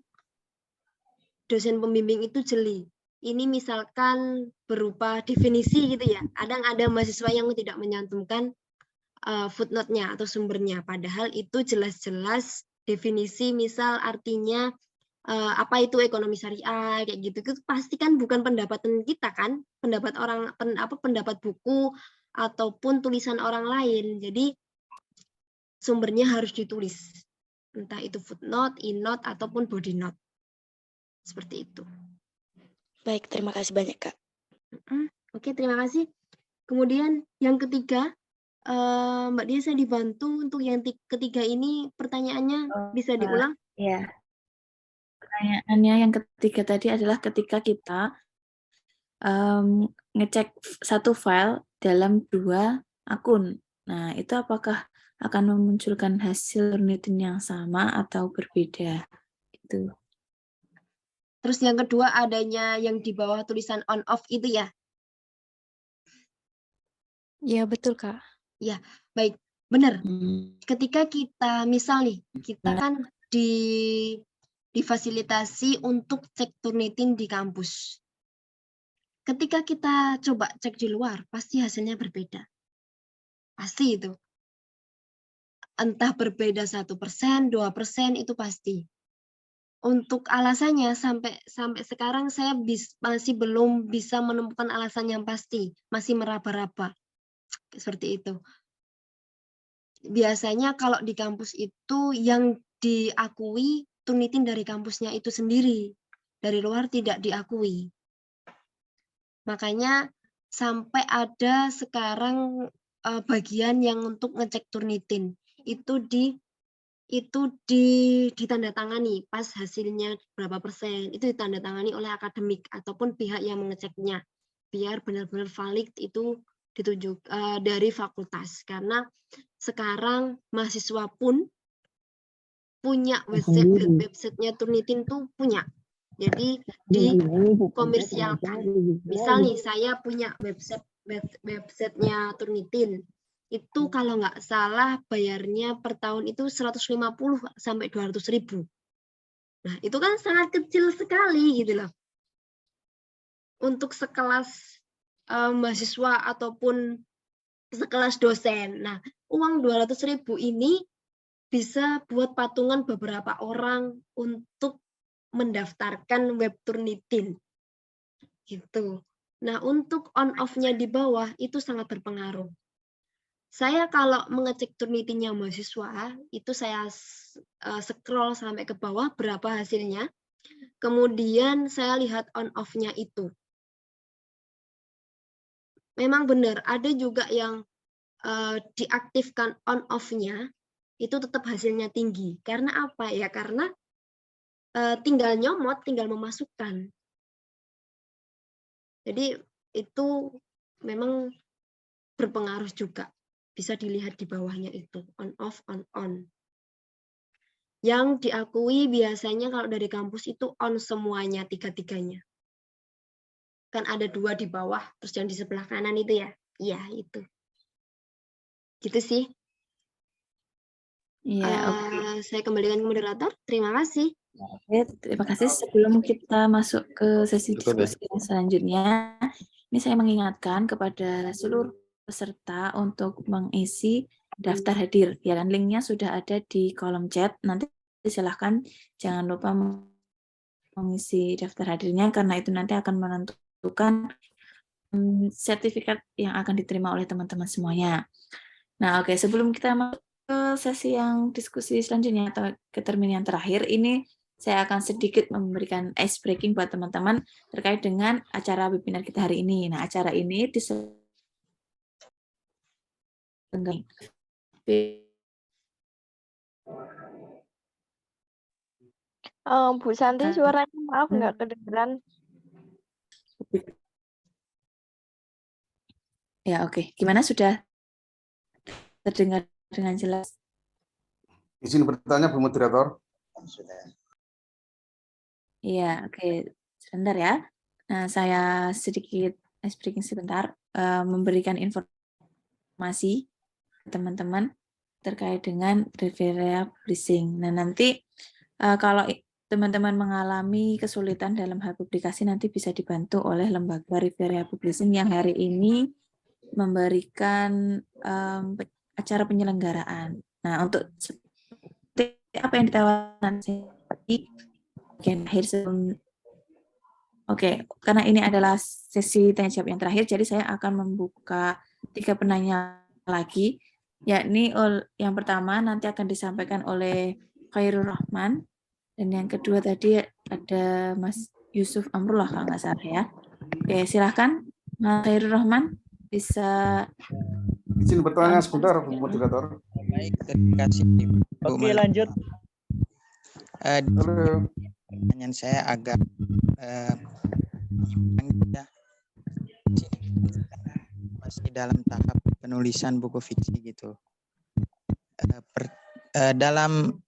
dosen pembimbing itu jeli. Ini misalkan berupa definisi gitu ya. Kadang ada mahasiswa yang tidak menyantumkan footnote-nya atau sumbernya. Padahal itu jelas-jelas definisi, misal artinya apa itu ekonomi syariah kayak gitu. Itu pasti kan bukan pendapatan kita kan, pendapat orang pendapat buku ataupun tulisan orang lain. Jadi sumbernya harus ditulis. Entah itu footnote, endnote ataupun body note. Seperti itu. Baik, terima kasih banyak, Kak. Oke, terima kasih. Kemudian yang ketiga, Mbak Dia saya dibantu untuk yang ketiga ini pertanyaannya bisa diulang? Ya. Pertanyaannya yang ketiga tadi adalah ketika kita ngecek satu file dalam 2 akun. Nah, itu apakah akan memunculkan hasil Turnitin yang sama atau berbeda? Itu. Terus yang kedua adanya yang di bawah tulisan on off itu ya? Iya, betul, Kak. Ya, baik. Benar. Ketika kita, misal nih, kita kan difasilitasi untuk cek Turnitin di kampus. Ketika kita coba cek di luar, pasti hasilnya berbeda. Pasti itu. Entah berbeda 1%, 2%, itu pasti. Untuk alasannya sampai sekarang saya masih belum bisa menemukan alasan yang pasti, masih meraba-raba. Seperti itu. Biasanya kalau di kampus itu yang diakui Turnitin dari kampusnya itu sendiri, dari luar tidak diakui. Makanya sampai ada sekarang bagian yang untuk ngecek Turnitin itu ditandatangani pas hasilnya berapa persen, itu ditandatangani oleh akademik ataupun pihak yang mengeceknya biar benar-benar valid itu ditunjuk dari fakultas. Karena sekarang mahasiswa pun punya websitenya Turnitin tuh punya. Jadi dikomersialkan. Misal nih saya punya websitenya Turnitin. Itu kalau nggak salah bayarnya per tahun itu 150 sampai 200.000. Nah, itu kan sangat kecil sekali gitu loh. Untuk sekelas mahasiswa ataupun sekelas dosen. Nah, uang 200.000 ini bisa buat patungan beberapa orang untuk mendaftarkan web Turnitin. Gitu. Nah, untuk on off-nya di bawah itu sangat berpengaruh. Saya kalau mengecek Turnitinnya mahasiswa, itu saya scroll sampai ke bawah berapa hasilnya. Kemudian saya lihat on off-nya itu. Memang benar, ada juga yang diaktifkan on off-nya, itu tetap hasilnya tinggi. Karena apa ya? Karena tinggal nyomot, tinggal memasukkan. Jadi itu memang berpengaruh juga. Bisa dilihat di bawahnya itu, on off, on on. Yang diakui biasanya kalau dari kampus itu on semuanya, tiga-tiganya. Kan ada 2 di bawah, terus yang di sebelah kanan itu ya? Iya, itu. Gitu sih. Iya, oke. Saya kembalikan ke moderator. Terima kasih. Oke, terima kasih. Sebelum kita masuk ke sesi diskusi yang selanjutnya, ini saya mengingatkan kepada seluruh peserta untuk mengisi daftar hadir. Ya kan, linknya sudah ada di kolom chat. Nanti silahkan jangan lupa mengisi daftar hadirnya karena itu nanti akan menentukan sertifikat yang akan diterima oleh teman-teman semuanya. Nah, oke, sebelum kita masuk ke sesi yang diskusi selanjutnya atau ke termin yang terakhir, ini saya akan sedikit memberikan ice breaking buat teman-teman terkait dengan acara webinar kita hari ini. Nah, acara ini Bu Santi, suaranya maaf nggak kedengeran. Ya, oke. Gimana, sudah terdengar dengan jelas? Izin bertanya, Bu Moderator. Iya, oke. Sebentar ya. Nah, saya sedikit ice breaking sebentar, memberikan informasi ke teman-teman terkait dengan Riveria Publishing. Nah, nanti kalau teman-teman mengalami kesulitan dalam hal publikasi, nanti bisa dibantu oleh lembaga Riveria Publishing yang hari ini memberikan acara penyelenggaraan. Nah, untuk seperti apa yang ditawarkan bagian akhir sebelum. Oke, karena ini adalah sesi tanya jawab yang terakhir, jadi saya akan membuka 3 penanya lagi, yakni yang pertama nanti akan disampaikan oleh Khairul Rahman, dan yang kedua tadi ada Mas Yusuf Amrullah kalau nggak salah ya. Oke, silahkan Mas Khairul Rahman bisa. Izin bertanya sebentar, Bu Moderator. Baik, terima kasih. Oke, lanjut. Pertanyaan saya agak ya, masih dalam tahap penulisan buku fiksi gitu. Dalam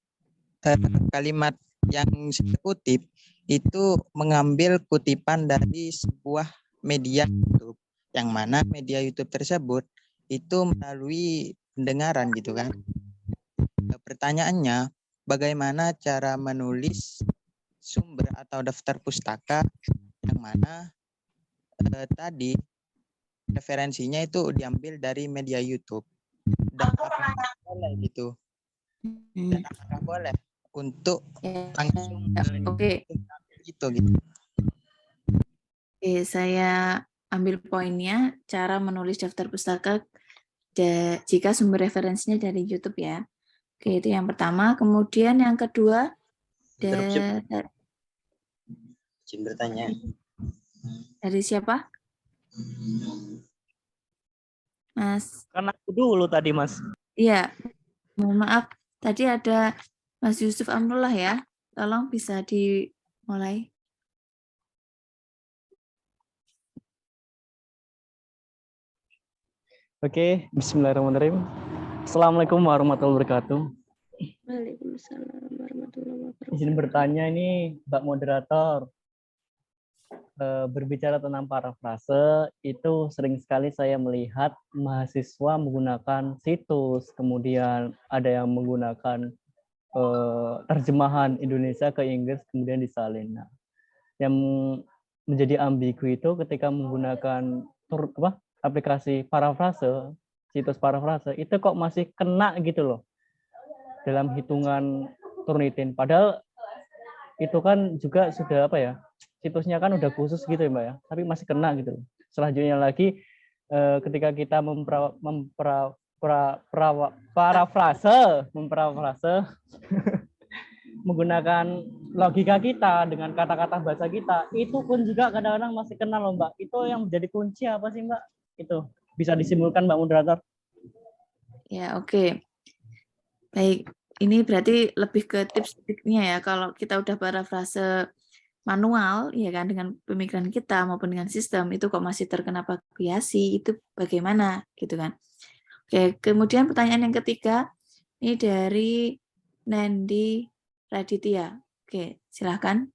kalimat yang saya kutip itu mengambil kutipan dari sebuah media YouTube, yang mana media YouTube tersebut itu melalui pendengaran gitu kan. Pertanyaannya, bagaimana cara menulis sumber atau daftar pustaka yang mana tadi referensinya itu diambil dari media YouTube, dan apakah boleh gitu, dan apakah boleh untuk langsung gitu. Oke, saya ambil poinnya, cara menulis daftar pustaka jika sumber referensinya dari YouTube ya. Oke, itu yang pertama. Kemudian yang kedua, Izin bertanya. dari siapa? Mas. Karena aku dulu tadi, Mas. Iya, mohon maaf. Tadi ada Mas Yusuf Amrullah ya. Tolong bisa dimulai. Oke, bismillahirrahmanirrahim. Assalamualaikum warahmatullahi wabarakatuh. Waalaikumsalam warahmatullahi wabarakatuh. Izin bertanya ini, Mbak Moderator. Berbicara tentang parafrase, itu sering sekali saya melihat mahasiswa menggunakan situs, kemudian ada yang menggunakan terjemahan Indonesia ke Inggris, kemudian disalin. Nah, yang menjadi ambigu itu ketika menggunakan aplikasi parafrase, situs parafrase, itu kok masih kena gitu loh dalam hitungan Turnitin. Padahal itu kan juga sudah situsnya kan udah khusus gitu ya Mbak ya, tapi masih kena gitu. Selanjutnya lagi ketika kita memparafrase menggunakan logika kita dengan kata-kata bahasa kita, itu pun juga kadang-kadang masih kena loh Mbak. Itu yang menjadi kunci apa sih Mbak? Itu bisa disimpulkan Mbak Moderator. Ya, oke. Baik, ini berarti lebih ke tips-tipsnya ya. Kalau kita udah parafrase manual, ya kan, dengan pemikiran kita maupun dengan sistem, itu kok masih terkena plagiasi, itu bagaimana, gitu kan. Oke, kemudian pertanyaan yang ketiga, ini dari Nandi Raditya. Oke, silahkan.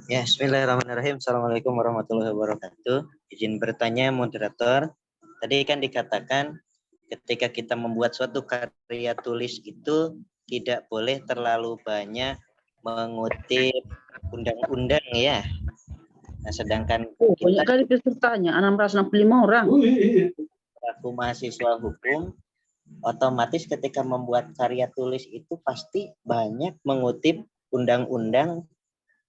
Ya, bismillahirrahmanirrahim. Assalamualaikum warahmatullahi wabarakatuh. Izin bertanya, moderator. Tadi kan dikatakan ketika kita membuat suatu karya tulis itu tidak boleh terlalu banyak mengutip undang-undang ya. Nah, sedangkan banyak kali pesertanya, 665 orang. Aku mahasiswa hukum, otomatis ketika membuat karya tulis itu pasti banyak mengutip undang-undang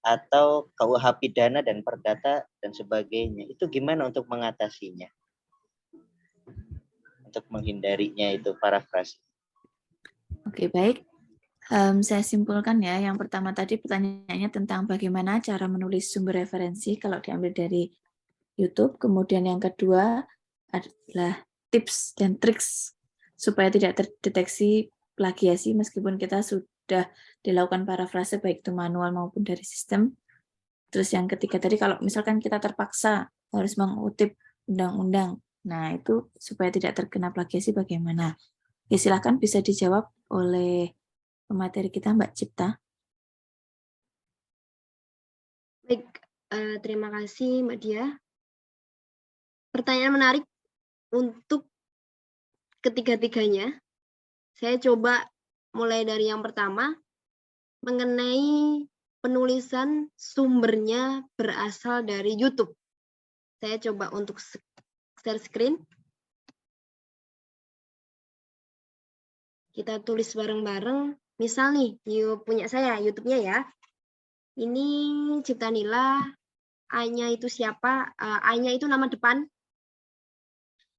atau KUH pidana dan perdata dan sebagainya. Itu gimana untuk mengatasinya? Untuk menghindarinya itu parafrase. Oke, baik. Saya simpulkan ya, yang pertama tadi pertanyaannya tentang bagaimana cara menulis sumber referensi kalau diambil dari YouTube. Kemudian yang kedua adalah tips dan triks supaya tidak terdeteksi plagiasi meskipun kita sudah dilakukan parafrase baik itu manual maupun dari sistem. Terus yang ketiga tadi kalau misalkan kita terpaksa harus mengutip undang-undang, nah itu supaya tidak terkena plagiasi bagaimana? Ya, silahkan bisa dijawab oleh pemateri kita Mbak Cipta. Baik, terima kasih Mbak Dia. Pertanyaan menarik untuk ketiga-tiganya. Saya coba mulai dari yang pertama, mengenai penulisan sumbernya berasal dari YouTube. Saya coba untuk share screen. Kita tulis bareng-bareng. Misal nih, punya saya YouTube-nya ya. Ini Ciptanila, A-nya itu siapa? A-nya itu nama depan.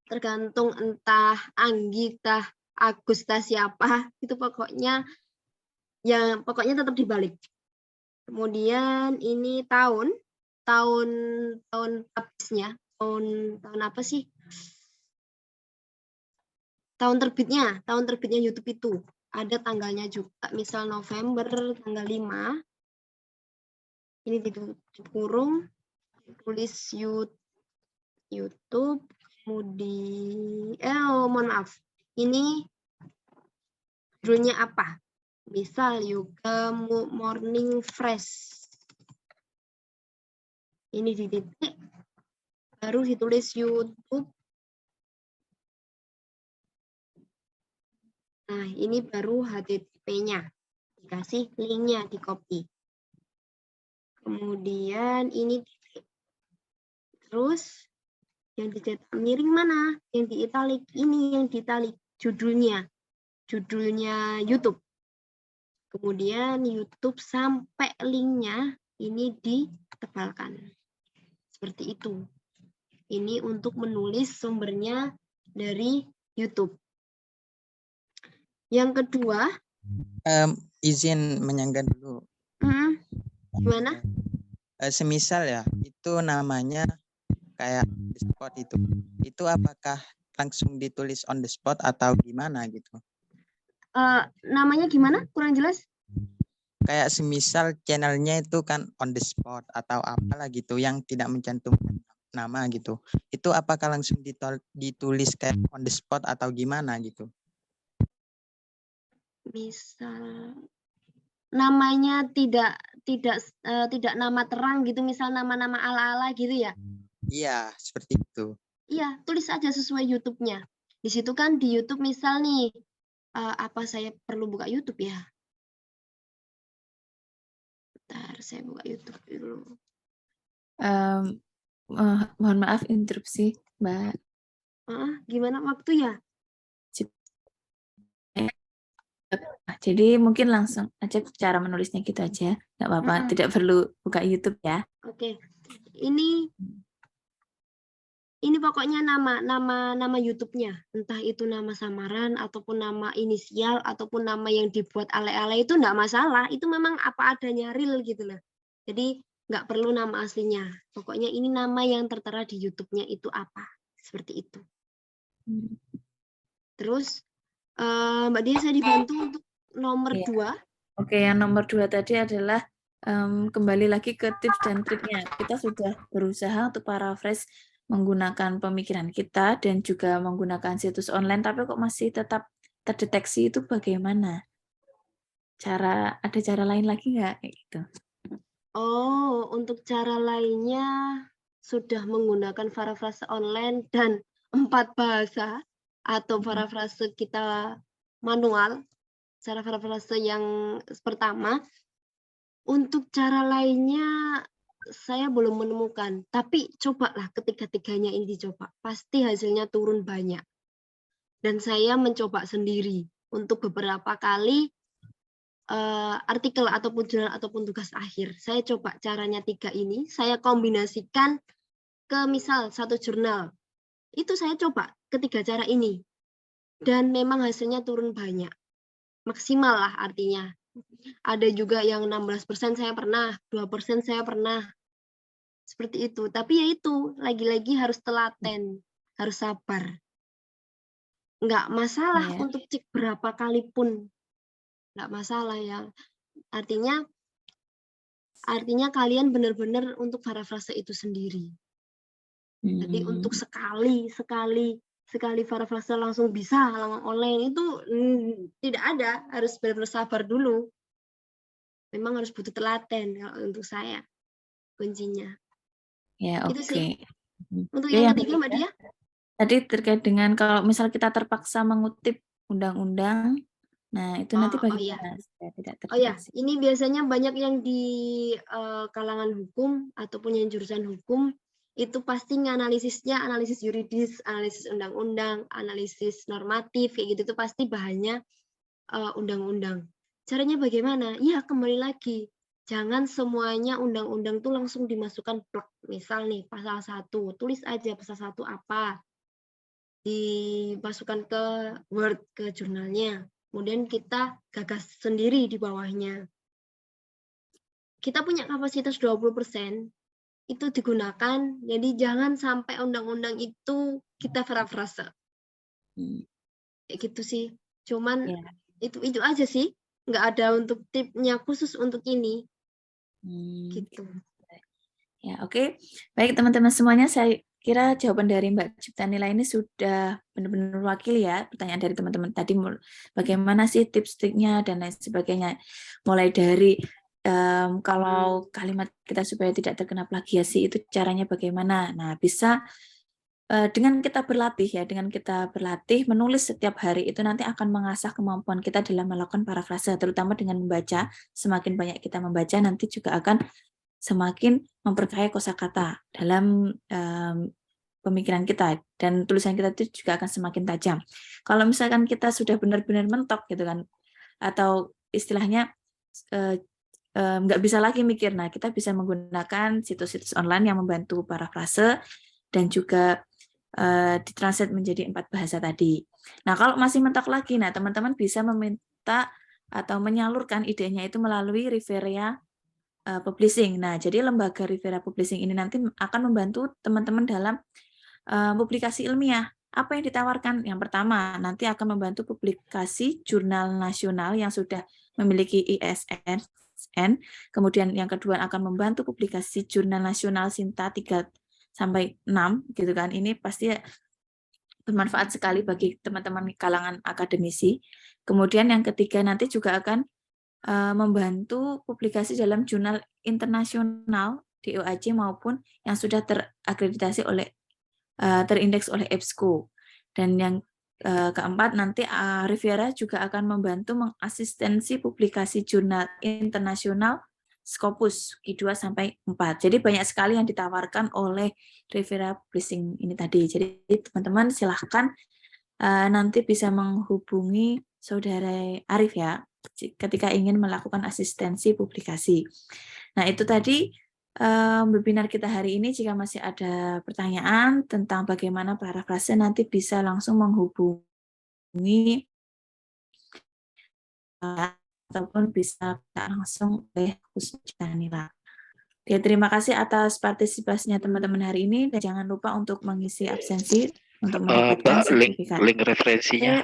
Tergantung entah Anggi, entah Agusta siapa, itu pokoknya tetap dibalik. Kemudian ini tahun publish-nya, tahun apa sih? Tahun terbitnya YouTube itu ada tanggalnya juga, misal November tanggal 5. Ini dikurung, tulis YouTube, kemudian mohon maaf, ini judulnya apa? Misal Yoga Morning Fresh. Ini di titik, baru ditulis YouTube. Nah, ini baru HTTP-nya. Dikasih link-nya, di copy. Kemudian ini titik. Terus yang dicetak miring mana? Yang di italik. Ini yang di italik, judulnya YouTube. Kemudian YouTube sampai linknya ini ditebalkan. Seperti itu. Ini untuk menulis sumbernya dari YouTube. Yang kedua, izin menyanggah dulu. Gimana? Semisal ya, itu namanya kayak on the spot itu apakah langsung ditulis on the spot atau gimana gitu? Namanya gimana? Kurang jelas? Kayak semisal channelnya itu kan on the spot atau apalah gitu yang tidak mencantumkan nama gitu. Itu apakah langsung ditulis kayak on the spot atau gimana gitu? Misal namanya tidak nama terang gitu, misal nama-nama ala-ala gitu ya? Iya, seperti itu. Iya, tulis aja sesuai YouTube-nya. Di situ kan di YouTube misal nih, apa saya perlu buka YouTube ya? Bentar, saya buka YouTube dulu. Mohon maaf interupsi, Mbak. Gimana waktu ya? Jadi mungkin langsung aja cara menulisnya gitu aja, nggak apa-apa, tidak perlu buka YouTube ya. Oke, ini pokoknya nama YouTube-nya, entah itu nama samaran ataupun nama inisial ataupun nama yang dibuat ale-ale itu enggak masalah, itu memang apa adanya real gitu loh. Jadi nggak perlu nama aslinya. Pokoknya ini nama yang tertera di YouTube-nya itu apa, seperti itu. Terus Mbak Dia saya dibantu untuk nomor 2. Oke, yang nomor 2 tadi adalah kembali lagi ke tips dan triknya. Kita sudah berusaha untuk paraphrase menggunakan pemikiran kita dan juga menggunakan situs online, tapi kok masih tetap terdeteksi, itu bagaimana? Ada cara lain lagi nggak kayak gitu? Oh, untuk cara lainnya sudah menggunakan paraphrase online dan 4 bahasa atau paraphrase kita manual. Cara paraphrase yang pertama. Untuk cara lainnya saya belum menemukan, tapi cobalah ketiga-tiganya ini dicoba. Pasti hasilnya turun banyak. Dan saya mencoba sendiri untuk beberapa kali artikel ataupun jurnal ataupun tugas akhir. Saya coba caranya 3 ini, saya kombinasikan ke misal 1 jurnal. Itu saya coba ketiga cara ini. Dan memang hasilnya turun banyak. Maksimal lah artinya. Ada juga yang 16% saya pernah, 2% saya pernah. Seperti itu. Tapi ya itu, lagi-lagi harus telaten, harus sabar. Nggak masalah untuk cek berapa kali pun. Nggak masalah ya. Artinya kalian benar-benar untuk parafrase itu sendiri. Jadi untuk sekali parafrase langsung bisa langsung online itu tidak ada, harus benar-benar sabar dulu. Memang harus butuh telaten kalau untuk saya kuncinya. Ya, Itu sih. oke. Untuk Oke, yang yang ketiga Mbak Dia? Tadi terkait dengan kalau misal kita terpaksa mengutip undang-undang, nah itu nanti bagaimana? Tidak Oh ya, terdeteksi. ini biasanya banyak yang di kalangan hukum ataupun yang jurusan hukum itu pasti analisisnya analisis yuridis, analisis undang-undang, analisis normatif kayak gitu, itu pasti bahannya undang-undang. Caranya bagaimana? Ya kembali lagi Jangan semuanya undang-undang tuh langsung dimasukkan plek. Misal nih pasal 1, tulis aja pasal 1 apa. Dimasukkan ke Word, ke jurnalnya. Kemudian kita gagas sendiri di bawahnya. Kita punya kapasitas 20%, itu digunakan. Jadi jangan sampai undang-undang itu kita parafrase. Kayak gitu sih. Cuman itu aja sih. Nggak ada untuk tipsnya khusus untuk ini. Gitu. Ya, oke. Baik teman-teman semuanya, saya kira jawaban dari Mbak Cipta Nila ini sudah benar-benar wakili ya pertanyaan dari teman-teman tadi, bagaimana sih tips-triknya dan lain sebagainya. Mulai dari kalau kalimat kita supaya tidak terkena plagiasi itu caranya bagaimana. Nah, bisa dengan kita berlatih ya, dengan kita berlatih menulis setiap hari itu nanti akan mengasah kemampuan kita dalam melakukan parafrase, terutama dengan membaca. Semakin banyak kita membaca, nanti juga akan semakin memperkaya kosakata dalam pemikiran kita, dan tulisan kita itu juga akan semakin tajam. Kalau misalkan kita sudah benar-benar mentok gitu kan, atau istilahnya nggak bisa lagi mikir, nah kita bisa menggunakan situs-situs online yang membantu parafrase dan juga ditranslate menjadi 4 bahasa tadi. Nah kalau masih mentok lagi, nah teman-teman bisa meminta atau menyalurkan idenya itu melalui Riveria Publishing. Nah, jadi lembaga Riveria Publishing ini nanti akan membantu teman-teman dalam publikasi ilmiah. Apa yang ditawarkan? Yang pertama, nanti akan membantu publikasi jurnal nasional yang sudah memiliki ISSN. Kemudian yang kedua akan membantu publikasi jurnal nasional Sinta 3-6 gitu kan. Ini pasti bermanfaat sekali bagi teman-teman kalangan akademisi. Kemudian yang ketiga nanti juga akan membantu publikasi dalam jurnal internasional DOAJ maupun yang sudah terakreditasi oleh terindeks oleh EBSCO. Dan yang keempat nanti Riviera juga akan membantu mengasistensi publikasi jurnal internasional Scopus Q2 sampai 4. Jadi banyak sekali yang ditawarkan oleh Riviera Publishing ini tadi. Jadi teman-teman silahkan nanti bisa menghubungi Saudara Arif ya, ketika ingin melakukan asistensi publikasi. Nah, itu tadi webinar kita hari ini. Jika masih ada pertanyaan tentang bagaimana parafrase, nanti bisa langsung menghubungi ataupun bisa langsung oleh Khusus Janila. Oke, terima kasih atas partisipasinya teman-teman hari ini, dan jangan lupa untuk mengisi absensi untuk mendapatkan sertifikat. Link referensinya,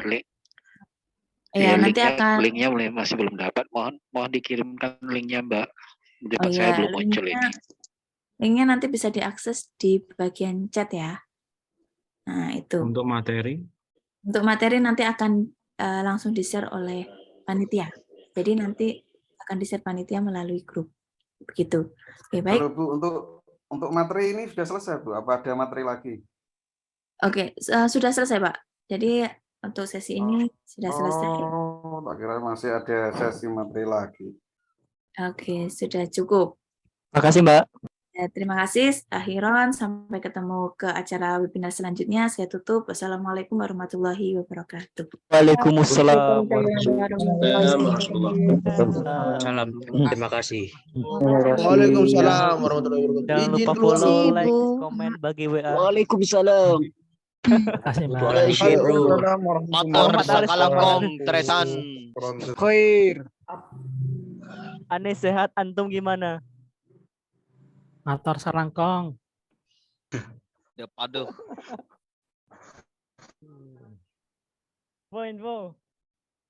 Ya, nanti linknya masih belum dapat. Mohon dikirimkan linknya, Mbak. Di tempat saya belum muncul ini. Linknya nanti bisa diakses di bagian chat ya. Nah, itu. Untuk materi? Untuk materi nanti akan langsung di-share oleh panitia. Jadi nanti akan di-share panitia melalui grup. Begitu. Oke, baik. Bu, untuk materi ini sudah selesai, Bu? Apa ada materi lagi? Oke, sudah selesai, Pak. Jadi untuk sesi ini sudah selesai. Oh, tak kira masih ada sesi materi lagi. Oke, sudah cukup. Makasih, Mbak. Ya, terima kasih, Akhiron. Sampai ketemu ke acara webinar selanjutnya. Saya tutup. Wassalamualaikum warahmatullahi wabarakatuh. Waalaikumsalam Salam. Terima kasih. Waalaikumsalam warahmatullahi wabarakatuh. Jangan lupa follow, like, komen, bagi WA. Waalaikumsalam. Motor sakalangkong tresan. Khair. Aneh sehat, antum gimana? Motor sarangkong. Ya paduh. Info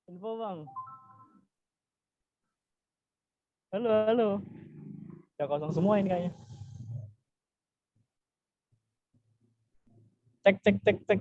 bang. Halo. Ya kosong semua ini kayaknya. Cek.